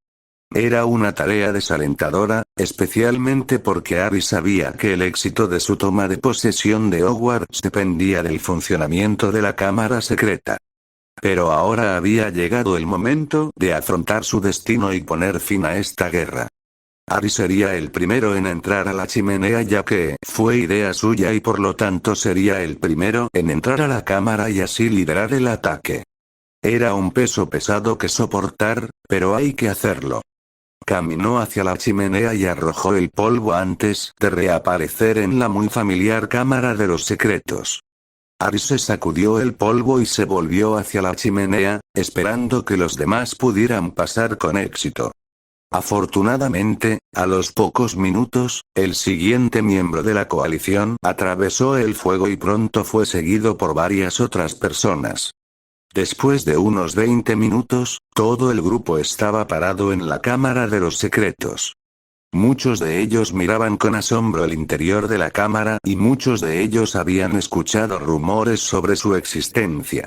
Era una tarea desalentadora, especialmente porque Harry sabía que el éxito de su toma de posesión de Hogwarts dependía del funcionamiento de la cámara secreta. Pero ahora había llegado el momento de afrontar su destino y poner fin a esta guerra. Harry sería el primero en entrar a la chimenea ya que fue idea suya y por lo tanto sería el primero en entrar a la cámara y así liderar el ataque. Era un peso pesado que soportar, pero hay que hacerlo. Caminó hacia la chimenea y arrojó el polvo antes de reaparecer en la muy familiar Cámara de los Secretos. Harry se sacudió el polvo y se volvió hacia la chimenea, esperando que los demás pudieran pasar con éxito. Afortunadamente, a los pocos minutos, el siguiente miembro de la coalición atravesó el fuego y pronto fue seguido por varias otras personas. Después de unos 20 minutos, todo el grupo estaba parado en la Cámara de los Secretos. Muchos de ellos miraban con asombro el interior de la cámara y muchos de ellos habían escuchado rumores sobre su existencia.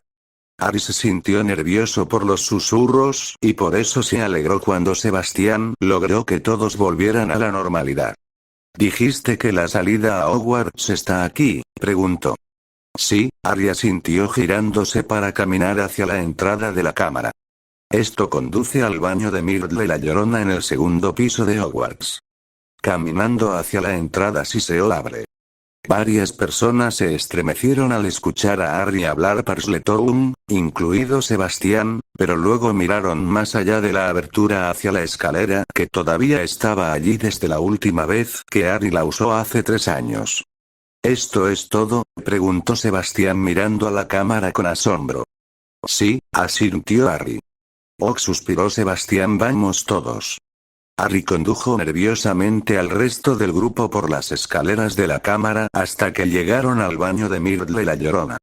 Harry se sintió nervioso por los susurros, y por eso se alegró cuando Sebastián logró que todos volvieran a la normalidad. «¿Dijiste que la salida a Hogwarts está aquí?», preguntó. Sí, Harry asintió girándose para caminar hacia la entrada de la cámara. Esto conduce al baño de Myrtle la Llorona en el segundo piso de Hogwarts. Caminando hacia la entrada se abre. Varias personas se estremecieron al escuchar a Harry hablar Parseltown, incluido Sebastián, pero luego miraron más allá de la abertura hacia la escalera que todavía estaba allí desde la última vez que Harry la usó hace 3 años. ¿Esto es todo?, preguntó Sebastián mirando a la cámara con asombro. Sí, asintió Harry. Oh, suspiró Sebastián, vamos todos. Harry condujo nerviosamente al resto del grupo por las escaleras de la cámara hasta que llegaron al baño de Myrtle la Llorona.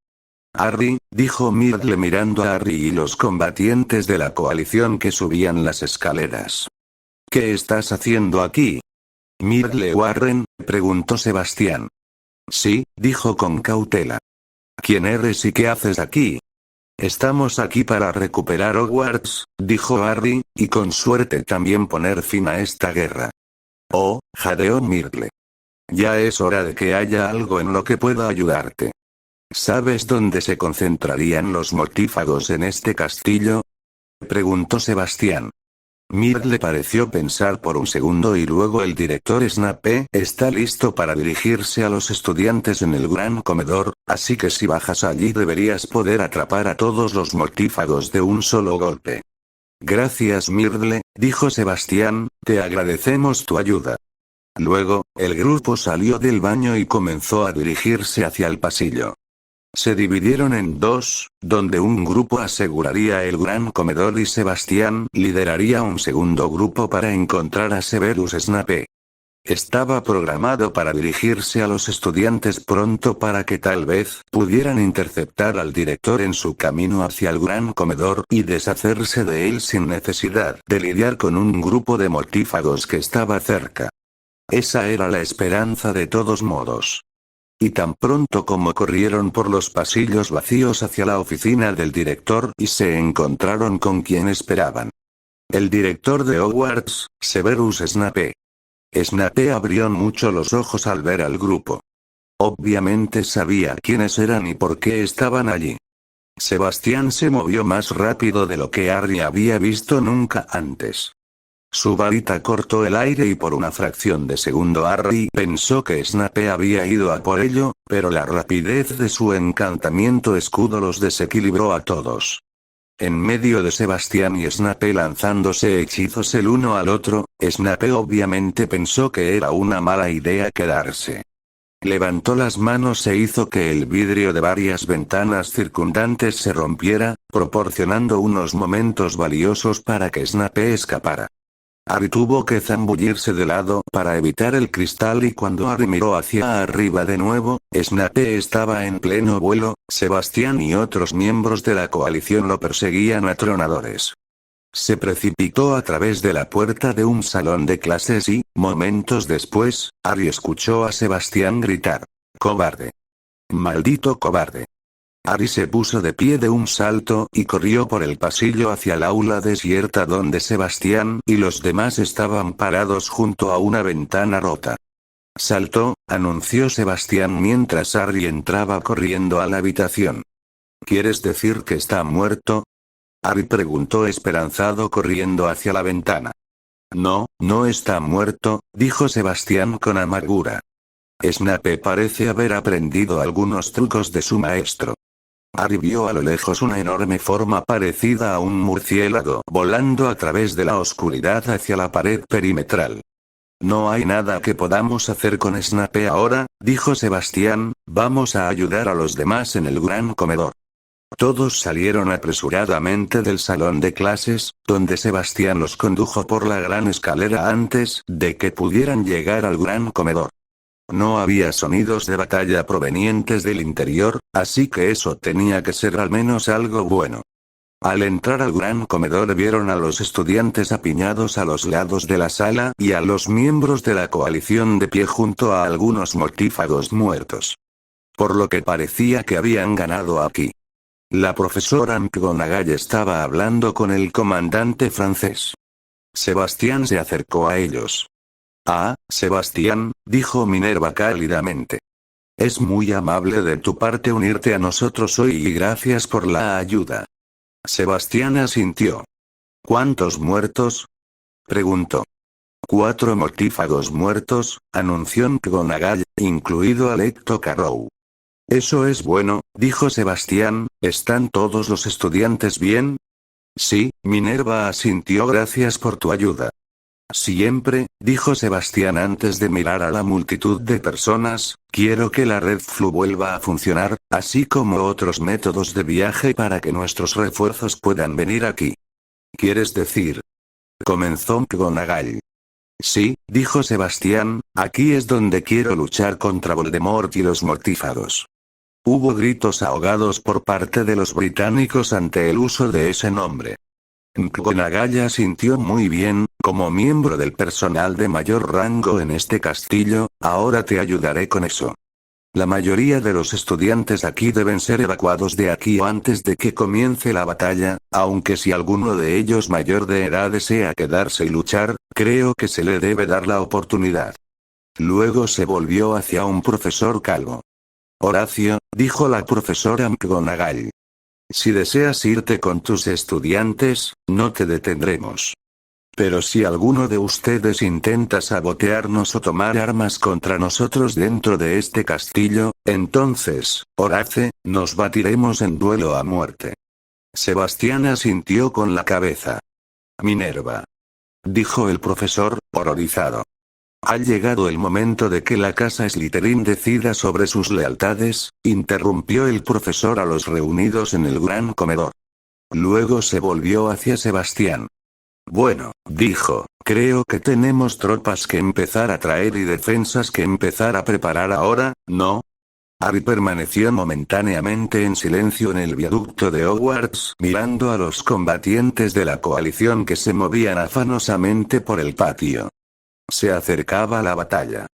Harry, dijo Myrtle mirando a Harry y los combatientes de la coalición que subían las escaleras. ¿Qué estás haciendo aquí? Myrtle Warren, preguntó Sebastián. Sí, dijo con cautela. ¿Quién eres y qué haces aquí? Estamos aquí para recuperar Hogwarts, dijo Harry, y con suerte también poner fin a esta guerra. Oh, jadeó Myrtle. Ya es hora de que haya algo en lo que pueda ayudarte. ¿Sabes dónde se concentrarían los mortífagos en este castillo?, preguntó Sebastián. Myrtle pareció pensar por un segundo y luego el director Snape está listo para dirigirse a los estudiantes en el gran comedor, así que si bajas allí deberías poder atrapar a todos los mortífagos de un solo golpe. Gracias Myrtle, dijo Sebastián, te agradecemos tu ayuda. Luego, el grupo salió del baño y comenzó a dirigirse hacia el pasillo. Se dividieron en dos, donde un grupo aseguraría el gran comedor y Sebastián lideraría un segundo grupo para encontrar a Severus Snape. Estaba programado para dirigirse a los estudiantes pronto para que tal vez pudieran interceptar al director en su camino hacia el gran comedor y deshacerse de él sin necesidad de lidiar con un grupo de mortífagos que estaba cerca. Esa era la esperanza de todos modos. Y tan pronto como corrieron por los pasillos vacíos hacia la oficina del director y se encontraron con quien esperaban. El director de Hogwarts, Severus Snape. Snape abrió mucho los ojos al ver al grupo. Obviamente sabía quiénes eran y por qué estaban allí. Sebastián se movió más rápido de lo que Harry había visto nunca antes. Su varita cortó el aire y por una fracción de segundo Harry pensó que Snape había ido a por ello, pero la rapidez de su encantamiento escudo los desequilibró a todos. En medio de Sebastián y Snape lanzándose hechizos el uno al otro, Snape obviamente pensó que era una mala idea quedarse. Levantó las manos e hizo que el vidrio de varias ventanas circundantes se rompiera, proporcionando unos momentos valiosos para que Snape escapara. Harry tuvo que zambullirse de lado para evitar el cristal y cuando Harry miró hacia arriba de nuevo, Snape estaba en pleno vuelo, Sebastián y otros miembros de la coalición lo perseguían atronadores. Se precipitó a través de la puerta de un salón de clases y, momentos después, Harry escuchó a Sebastián gritar: «¡Cobarde! ¡Maldito cobarde!». Harry se puso de pie de un salto y corrió por el pasillo hacia el aula desierta donde Sebastián y los demás estaban parados junto a una ventana rota. «Saltó», anunció Sebastián mientras Harry entraba corriendo a la habitación. «¿Quieres decir que está muerto?», Harry preguntó esperanzado corriendo hacia la ventana. «No, no está muerto», dijo Sebastián con amargura. «Snape parece haber aprendido algunos trucos de su maestro». Harry vio a lo lejos una enorme forma parecida a un murciélago volando a través de la oscuridad hacia la pared perimetral. «No hay nada que podamos hacer con Snape ahora», dijo Sebastián, «vamos a ayudar a los demás en el gran comedor». Todos salieron apresuradamente del salón de clases, donde Sebastián los condujo por la gran escalera antes de que pudieran llegar al gran comedor. No había sonidos de batalla provenientes del interior, así que eso tenía que ser al menos algo bueno. Al entrar al gran comedor vieron a los estudiantes apiñados a los lados de la sala y a los miembros de la coalición de pie junto a algunos mortífagos muertos. Por lo que parecía que habían ganado aquí. La profesora McGonagall estaba hablando con el comandante francés. Sebastián se acercó a ellos. «Ah, Sebastián», dijo Minerva cálidamente. «Es muy amable de tu parte unirte a nosotros hoy y gracias por la ayuda». Sebastián asintió. «¿Cuántos muertos?», preguntó. «4 mortífagos muertos», anunció McGonagall, incluido Alecto Carrow. «Eso es bueno», dijo Sebastián. «¿Están todos los estudiantes bien?». «Sí», Minerva asintió. «Gracias por tu ayuda». «Siempre», dijo Sebastián antes de mirar a la multitud de personas, «quiero que la red Flu vuelva a funcionar, así como otros métodos de viaje para que nuestros refuerzos puedan venir aquí». «¿Quieres decir?», comenzó McGonagall. «Sí», dijo Sebastián, «aquí es donde quiero luchar contra Voldemort y los mortífagos». Hubo gritos ahogados por parte de los británicos ante el uso de ese nombre. McGonagall asintió muy bien. «Como miembro del personal de mayor rango en este castillo, ahora te ayudaré con eso. La mayoría de los estudiantes aquí deben ser evacuados de aquí antes de que comience la batalla, aunque si alguno de ellos mayor de edad desea quedarse y luchar, creo que se le debe dar la oportunidad». Luego se volvió hacia un profesor calvo. «Horacio», dijo la profesora McGonagall. «Si deseas irte con tus estudiantes, no te detendremos. Pero si alguno de ustedes intenta sabotearnos o tomar armas contra nosotros dentro de este castillo, entonces, Horace, nos batiremos en duelo a muerte». Sebastián asintió con la cabeza. «Minerva», dijo el profesor, horrorizado. «Ha llegado el momento de que la casa Slytherin decida sobre sus lealtades», interrumpió el profesor a los reunidos en el gran comedor. Luego se volvió hacia Sebastián. «Bueno», dijo, «creo que tenemos tropas que empezar a traer y defensas que empezar a preparar ahora, ¿no?». Harry permaneció momentáneamente en silencio en el viaducto de Hogwarts mirando a los combatientes de la coalición que se movían afanosamente por el patio. Se acercaba la batalla.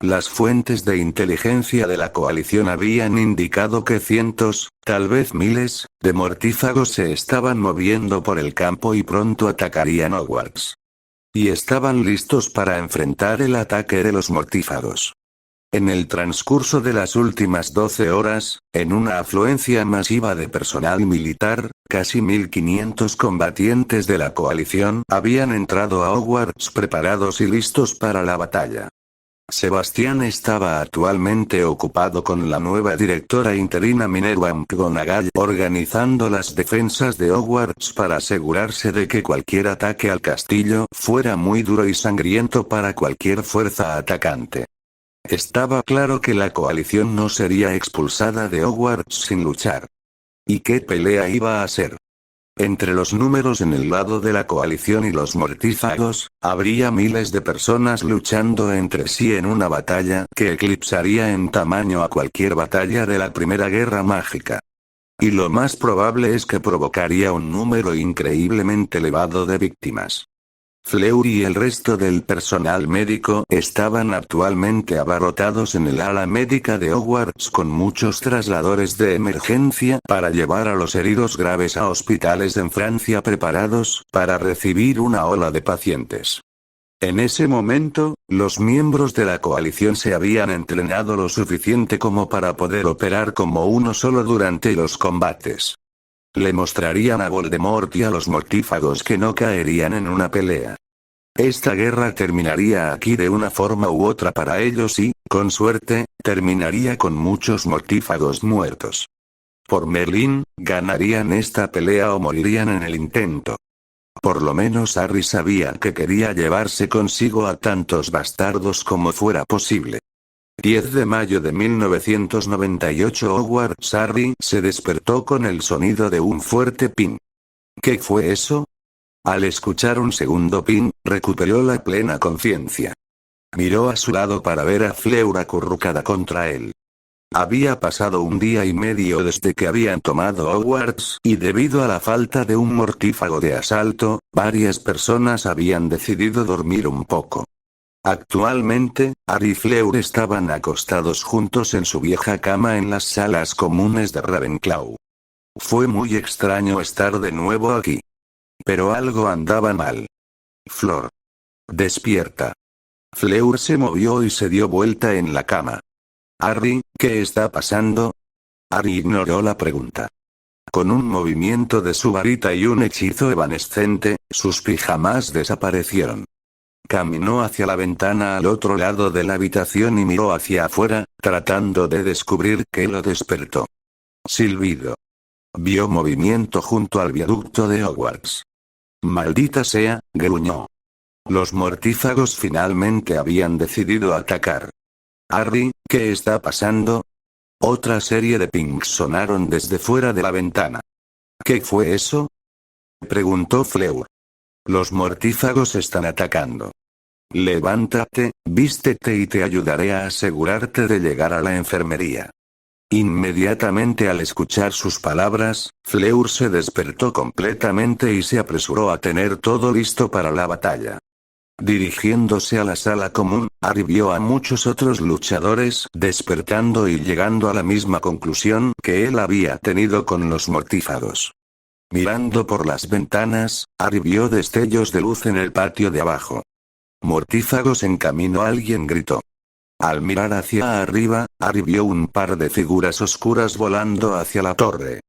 Las fuentes de inteligencia de la coalición habían indicado que cientos, tal vez miles, de mortífagos se estaban moviendo por el campo y pronto atacarían Hogwarts. Y estaban listos para enfrentar el ataque de los mortífagos. En el transcurso de las últimas 12 horas, en una afluencia masiva de personal militar, Casi 1500 combatientes de la coalición habían entrado a Hogwarts preparados y listos para la batalla. Sebastián estaba actualmente ocupado con la nueva directora interina Minerva McGonagall organizando las defensas de Hogwarts para asegurarse de que cualquier ataque al castillo fuera muy duro y sangriento para cualquier fuerza atacante. Estaba claro que la coalición no sería expulsada de Hogwarts sin luchar. ¿Y qué pelea iba a ser? Entre los números en el lado de la coalición y los mortífagos, habría miles de personas luchando entre sí en una batalla que eclipsaría en tamaño a cualquier batalla de la Primera Guerra Mágica. Y lo más probable es que provocaría un número increíblemente elevado de víctimas. Fleur y el resto del personal médico estaban actualmente abarrotados en el ala médica de Hogwarts con muchos trasladores de emergencia para llevar a los heridos graves a hospitales en Francia preparados para recibir una ola de pacientes. En ese momento, los miembros de la coalición se habían entrenado lo suficiente como para poder operar como uno solo durante los combates. Le mostrarían a Voldemort y a los mortífagos que no caerían en una pelea. Esta guerra terminaría aquí de una forma u otra para ellos y, con suerte, terminaría con muchos mortífagos muertos. Por Merlín, ganarían esta pelea o morirían en el intento. Por lo menos Harry sabía que quería llevarse consigo a tantos bastardos como fuera posible. 10 de mayo de 1998 Hogwarts. Harry se despertó con el sonido de un fuerte ping. ¿Qué fue eso? Al escuchar un segundo ping, recuperó la plena conciencia. Miró a su lado para ver a Fleur acurrucada contra él. Había pasado un día y medio desde que habían tomado Hogwarts, y debido a la falta de un mortífago de asalto, varias personas habían decidido dormir un poco. Actualmente, Harry y Fleur estaban acostados juntos en su vieja cama en las salas comunes de Ravenclaw. Fue muy extraño estar de nuevo aquí. Pero algo andaba mal. Flor. Despierta. Fleur se movió y se dio vuelta en la cama. Harry, ¿qué está pasando? Harry ignoró la pregunta. Con un movimiento de su varita y un hechizo evanescente, sus pijamas desaparecieron. Caminó hacia la ventana al otro lado de la habitación y miró hacia afuera, tratando de descubrir qué lo despertó. Silbido. Vio movimiento junto al viaducto de Hogwarts. Maldita sea, gruñó. Los mortífagos finalmente habían decidido atacar. Harry, ¿qué está pasando? Otra serie de pings sonaron desde fuera de la ventana. ¿Qué fue eso? Preguntó Fleur. Los mortífagos están atacando. Levántate, vístete y te ayudaré a asegurarte de llegar a la enfermería. Inmediatamente al escuchar sus palabras, Fleur se despertó completamente y se apresuró a tener todo listo para la batalla. Dirigiéndose a la sala común, Harry vio a muchos otros luchadores despertando y llegando a la misma conclusión que él había tenido con los mortífagos. Mirando por las ventanas, Harry vio destellos de luz en el patio de abajo. Mortífagos en camino, alguien gritó. Al mirar hacia arriba, Harry vio un par de figuras oscuras volando hacia la torre.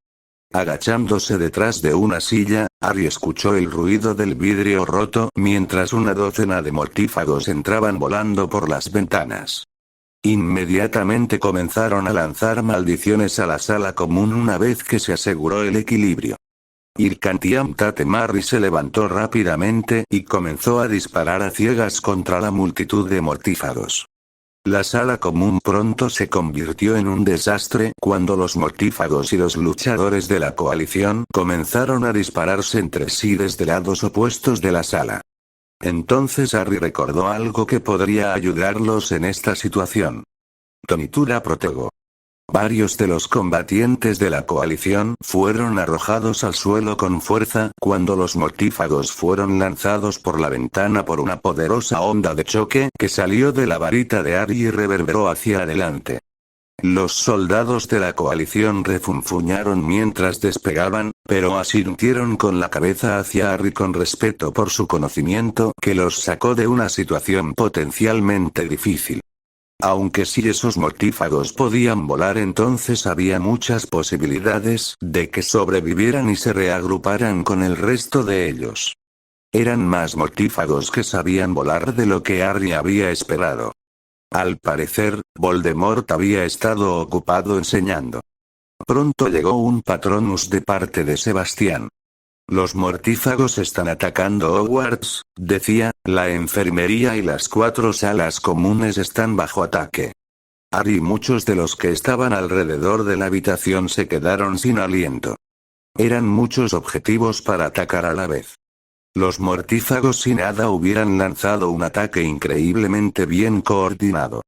Agachándose detrás de una silla, Harry escuchó el ruido del vidrio roto mientras una docena de mortífagos entraban volando por las ventanas. Inmediatamente comenzaron a lanzar maldiciones a la sala común una vez que se aseguró el equilibrio. Ircantiam Tatemarri se levantó rápidamente y comenzó a disparar a ciegas contra la multitud de mortífagos. La sala común pronto se convirtió en un desastre cuando los mortífagos y los luchadores de la coalición comenzaron a dispararse entre sí desde lados opuestos de la sala. Entonces Harry recordó algo que podría ayudarlos en esta situación. Tonitura Protego. Varios de los combatientes de la coalición fueron arrojados al suelo con fuerza cuando los mortífagos fueron lanzados por la ventana por una poderosa onda de choque que salió de la varita de Harry y reverberó hacia adelante. Los soldados de la coalición refunfuñaron mientras despegaban, pero asintieron con la cabeza hacia Harry con respeto por su conocimiento que los sacó de una situación potencialmente difícil. Aunque si esos mortífagos podían volar, entonces había muchas posibilidades de que sobrevivieran y se reagruparan con el resto de ellos. Eran más mortífagos que sabían volar de lo que Harry había esperado. Al parecer, Voldemort había estado ocupado enseñando. Pronto llegó un Patronus de parte de Sebastián. Los mortífagos están atacando Hogwarts, decía, la enfermería y las 4 salas comunes están bajo ataque. Harry y muchos de los que estaban alrededor de la habitación se quedaron sin aliento. Eran muchos objetivos para atacar a la vez. Los mortífagos sin nada hubieran lanzado un ataque increíblemente bien coordinado.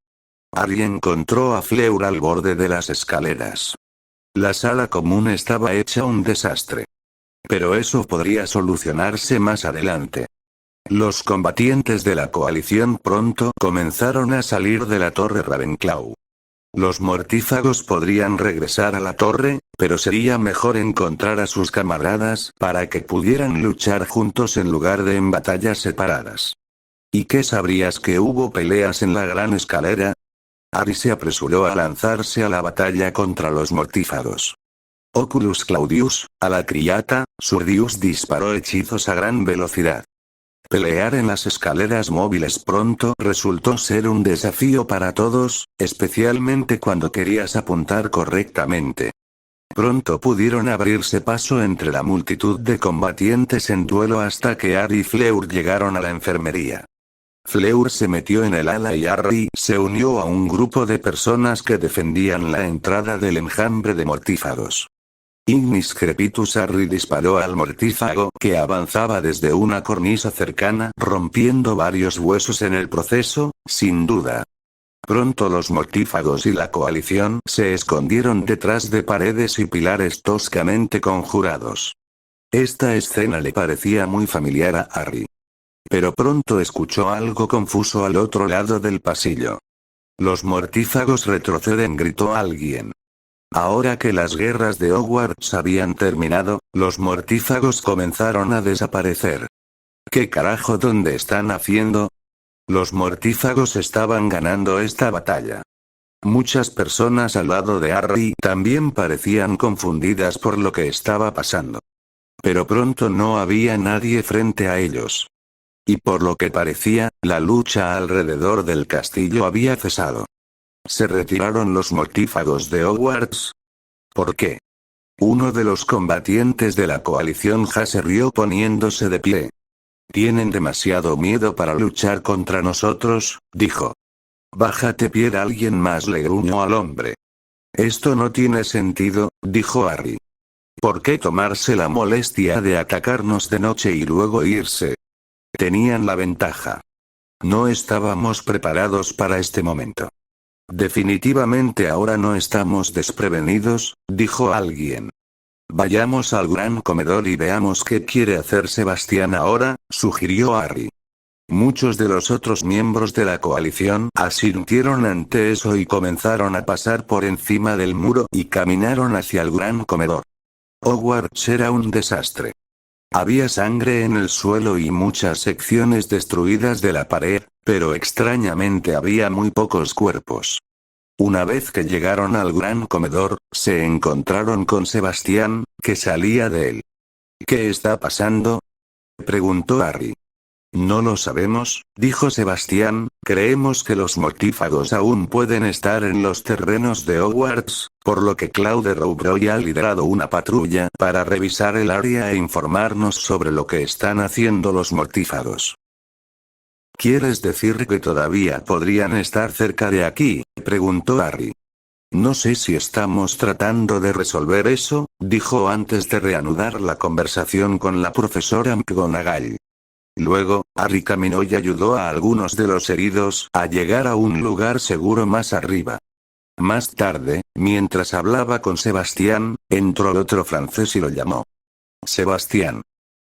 Harry encontró a Fleur al borde de las escaleras. La sala común estaba hecha un desastre. Pero eso podría solucionarse más adelante. Los combatientes de la coalición pronto comenzaron a salir de la torre Ravenclaw. Los mortífagos podrían regresar a la torre, pero sería mejor encontrar a sus camaradas para que pudieran luchar juntos en lugar de en batallas separadas. ¿Y qué sabrías que hubo peleas en la gran escalera? Harry se apresuró a lanzarse a la batalla contra los mortífagos. Oculus Claudius, a la criata, Surdius disparó hechizos a gran velocidad. Pelear en las escaleras móviles pronto resultó ser un desafío para todos, especialmente cuando querías apuntar correctamente. Pronto pudieron abrirse paso entre la multitud de combatientes en duelo hasta que Harry y Fleur llegaron a la enfermería. Fleur se metió en el ala y Harry se unió a un grupo de personas que defendían la entrada del enjambre de mortífagos. Ignis Crepitus. Harry disparó al mortífago que avanzaba desde una cornisa cercana, rompiendo varios huesos en el proceso, sin duda. Pronto los mortífagos y la coalición se escondieron detrás de paredes y pilares toscamente conjurados. Esta escena le parecía muy familiar a Harry. Pero pronto escuchó algo confuso al otro lado del pasillo. Los mortífagos retroceden, gritó alguien. Ahora que las guerras de Hogwarts habían terminado, los mortífagos comenzaron a desaparecer. ¿Qué carajo dónde están haciendo? Los mortífagos estaban ganando esta batalla. Muchas personas al lado de Harry también parecían confundidas por lo que estaba pasando. Pero pronto no había nadie frente a ellos. Y por lo que parecía, la lucha alrededor del castillo había cesado. ¿Se retiraron los mortífagos de Hogwarts? ¿Por qué? Uno de los combatientes de la coalición se rió poniéndose de pie. Tienen demasiado miedo para luchar contra nosotros, dijo. Bájate, Pierre. Alguien más le gruñó al hombre. Esto no tiene sentido, dijo Harry. ¿Por qué tomarse la molestia de atacarnos de noche y luego irse? Tenían la ventaja. No estábamos preparados para este momento. Definitivamente ahora no estamos desprevenidos, dijo alguien. Vayamos al gran comedor y veamos qué quiere hacer Sebastián ahora, sugirió Harry. Muchos de los otros miembros de la coalición asintieron ante eso y comenzaron a pasar por encima del muro y caminaron hacia el gran comedor. Hogwarts era un desastre. Había sangre en el suelo y muchas secciones destruidas de la pared, pero extrañamente había muy pocos cuerpos. Una vez que llegaron al gran comedor, se encontraron con Sebastián, que salía de él. ¿Qué está pasando?, preguntó Harry. No lo sabemos, dijo Sebastián, creemos que los mortífagos aún pueden estar en los terrenos de Hogwarts, por lo que Claude Rouvroy ha liderado una patrulla para revisar el área e informarnos sobre lo que están haciendo los mortífagos. ¿Quieres decir que todavía podrían estar cerca de aquí?, preguntó Harry. No sé si estamos tratando de resolver eso, dijo antes de reanudar la conversación con la profesora McGonagall. Luego, Harry caminó y ayudó a algunos de los heridos a llegar a un lugar seguro más arriba. Más tarde, mientras hablaba con Sebastián, entró otro francés y lo llamó. Sebastián.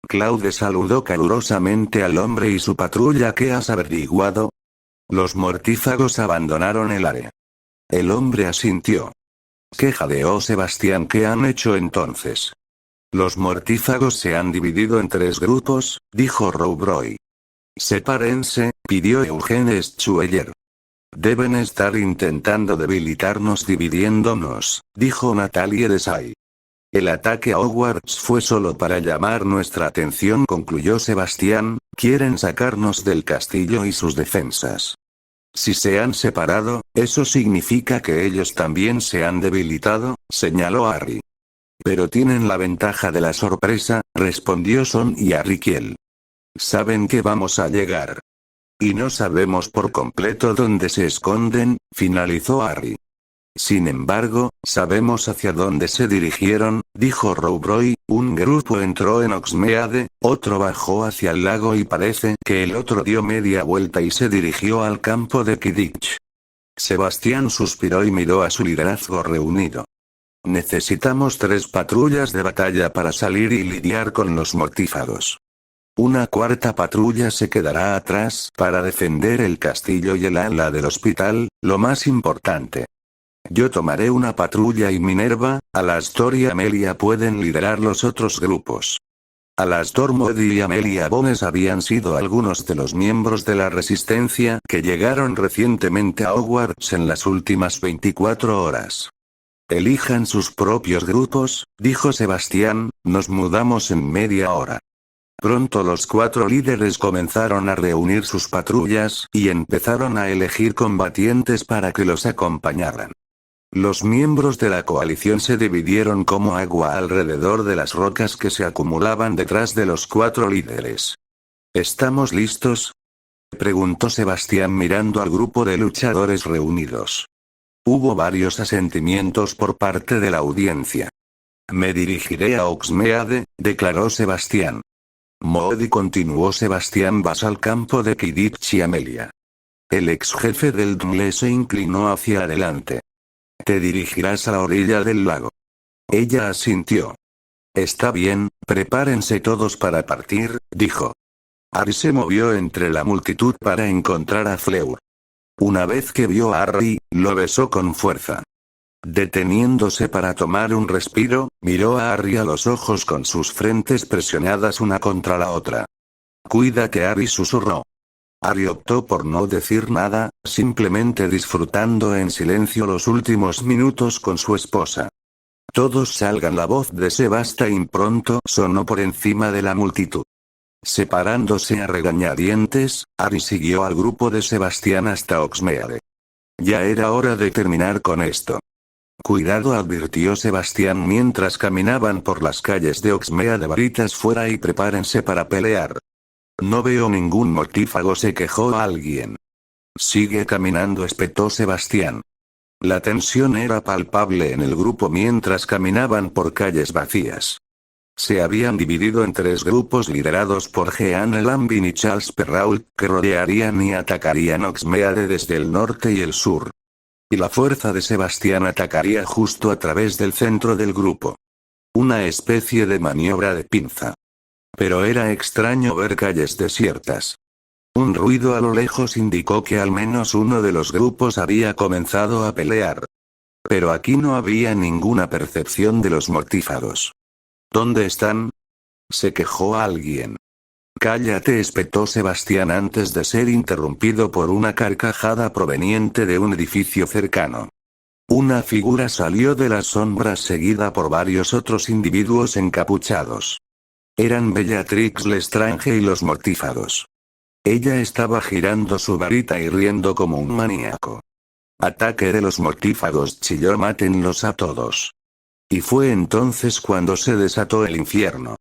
Claude saludó calurosamente al hombre y su patrulla. ¿Qué has averiguado? Los mortífagos abandonaron el área. El hombre asintió. ¿Qué jadeó Sebastián? ¿Qué han hecho entonces? Los mortífagos se han dividido en 3 grupos, dijo Rouvroy. Sepárense, pidió Eugene Schuyler. Deben estar intentando debilitarnos dividiéndonos, dijo Natalie Desai. El ataque a Hogwarts fue solo para llamar nuestra atención, concluyó Sebastián. Quieren sacarnos del castillo y sus defensas. Si se han separado, eso significa que ellos también se han debilitado, señaló Harry. Pero tienen la ventaja de la sorpresa, respondió Son y Riquel. Saben que vamos a llegar. Y no sabemos por completo dónde se esconden, finalizó Harry. Sin embargo, sabemos hacia dónde se dirigieron, dijo Rowbroy. Un grupo entró en Hogsmeade, otro bajó hacia el lago y parece que el otro dio media vuelta y se dirigió al campo de Quidditch. Sebastián suspiró y miró a su liderazgo reunido. Necesitamos 3 patrullas de batalla para salir y lidiar con los mortífagos. Una cuarta patrulla se quedará atrás para defender el castillo y el ala del hospital, lo más importante. Yo tomaré una patrulla y Minerva, Alastor y Amelia pueden liderar los otros grupos. Alastor Moody y Amelia Bones habían sido algunos de los miembros de la Resistencia que llegaron recientemente a Hogwarts en las últimas 24 horas. Elijan sus propios grupos, dijo Sebastián, nos mudamos en media hora. Pronto los 4 líderes comenzaron a reunir sus patrullas y empezaron a elegir combatientes para que los acompañaran. Los miembros de la coalición se dividieron como agua alrededor de las rocas que se acumulaban detrás de los 4 líderes. ¿Estamos listos?, preguntó Sebastián mirando al grupo de luchadores reunidos. Hubo varios asentimientos por parte de la audiencia. Me dirigiré a Hogsmeade, declaró Sebastián. Moody continuó. Sebastián, vas al campo de Quidditch y Amelia. El ex jefe del DMLE se inclinó hacia adelante. Te dirigirás a la orilla del lago. Ella asintió. Está bien, prepárense todos para partir, dijo. Harry se movió entre la multitud para encontrar a Fleur. Una vez que vio a Harry, lo besó con fuerza. Deteniéndose para tomar un respiro, miró a Harry a los ojos con sus frentes presionadas una contra la otra. Cuídate, Harry, susurró. Harry optó por no decir nada, simplemente disfrutando en silencio los últimos minutos con su esposa. Todos salgan, la voz de Sebastián pronto sonó por encima de la multitud. Separándose a regañadientes, Harry siguió al grupo de Sebastián hasta Hogsmeade. Ya era hora de terminar con esto. Cuidado, advirtió Sebastián mientras caminaban por las calles de Hogsmeade. Varitas fuera y prepárense para pelear. No veo ningún mortífago, se quejó alguien. Sigue caminando, espetó Sebastián. La tensión era palpable en el grupo mientras caminaban por calles vacías. Se habían dividido en 3 grupos liderados por Jeanne Lambin y Charles Perrault, que rodearían y atacarían Hogsmeade desde el norte y el sur. Y la fuerza de Sebastián atacaría justo a través del centro del grupo. Una especie de maniobra de pinza. Pero era extraño ver calles desiertas. Un ruido a lo lejos indicó que al menos uno de los grupos había comenzado a pelear. Pero aquí no había ninguna percepción de los mortífagos. ¿Dónde están?, se quejó alguien. Cállate, espetó Sebastián antes de ser interrumpido por una carcajada proveniente de un edificio cercano. Una figura salió de las sombras seguida por varios otros individuos encapuchados. Eran Bellatrix Lestrange y los mortífagos. Ella estaba girando su varita y riendo como un maníaco. Ataque de los mortífagos, chilló, mátenlos a todos. Y fue entonces cuando se desató el infierno.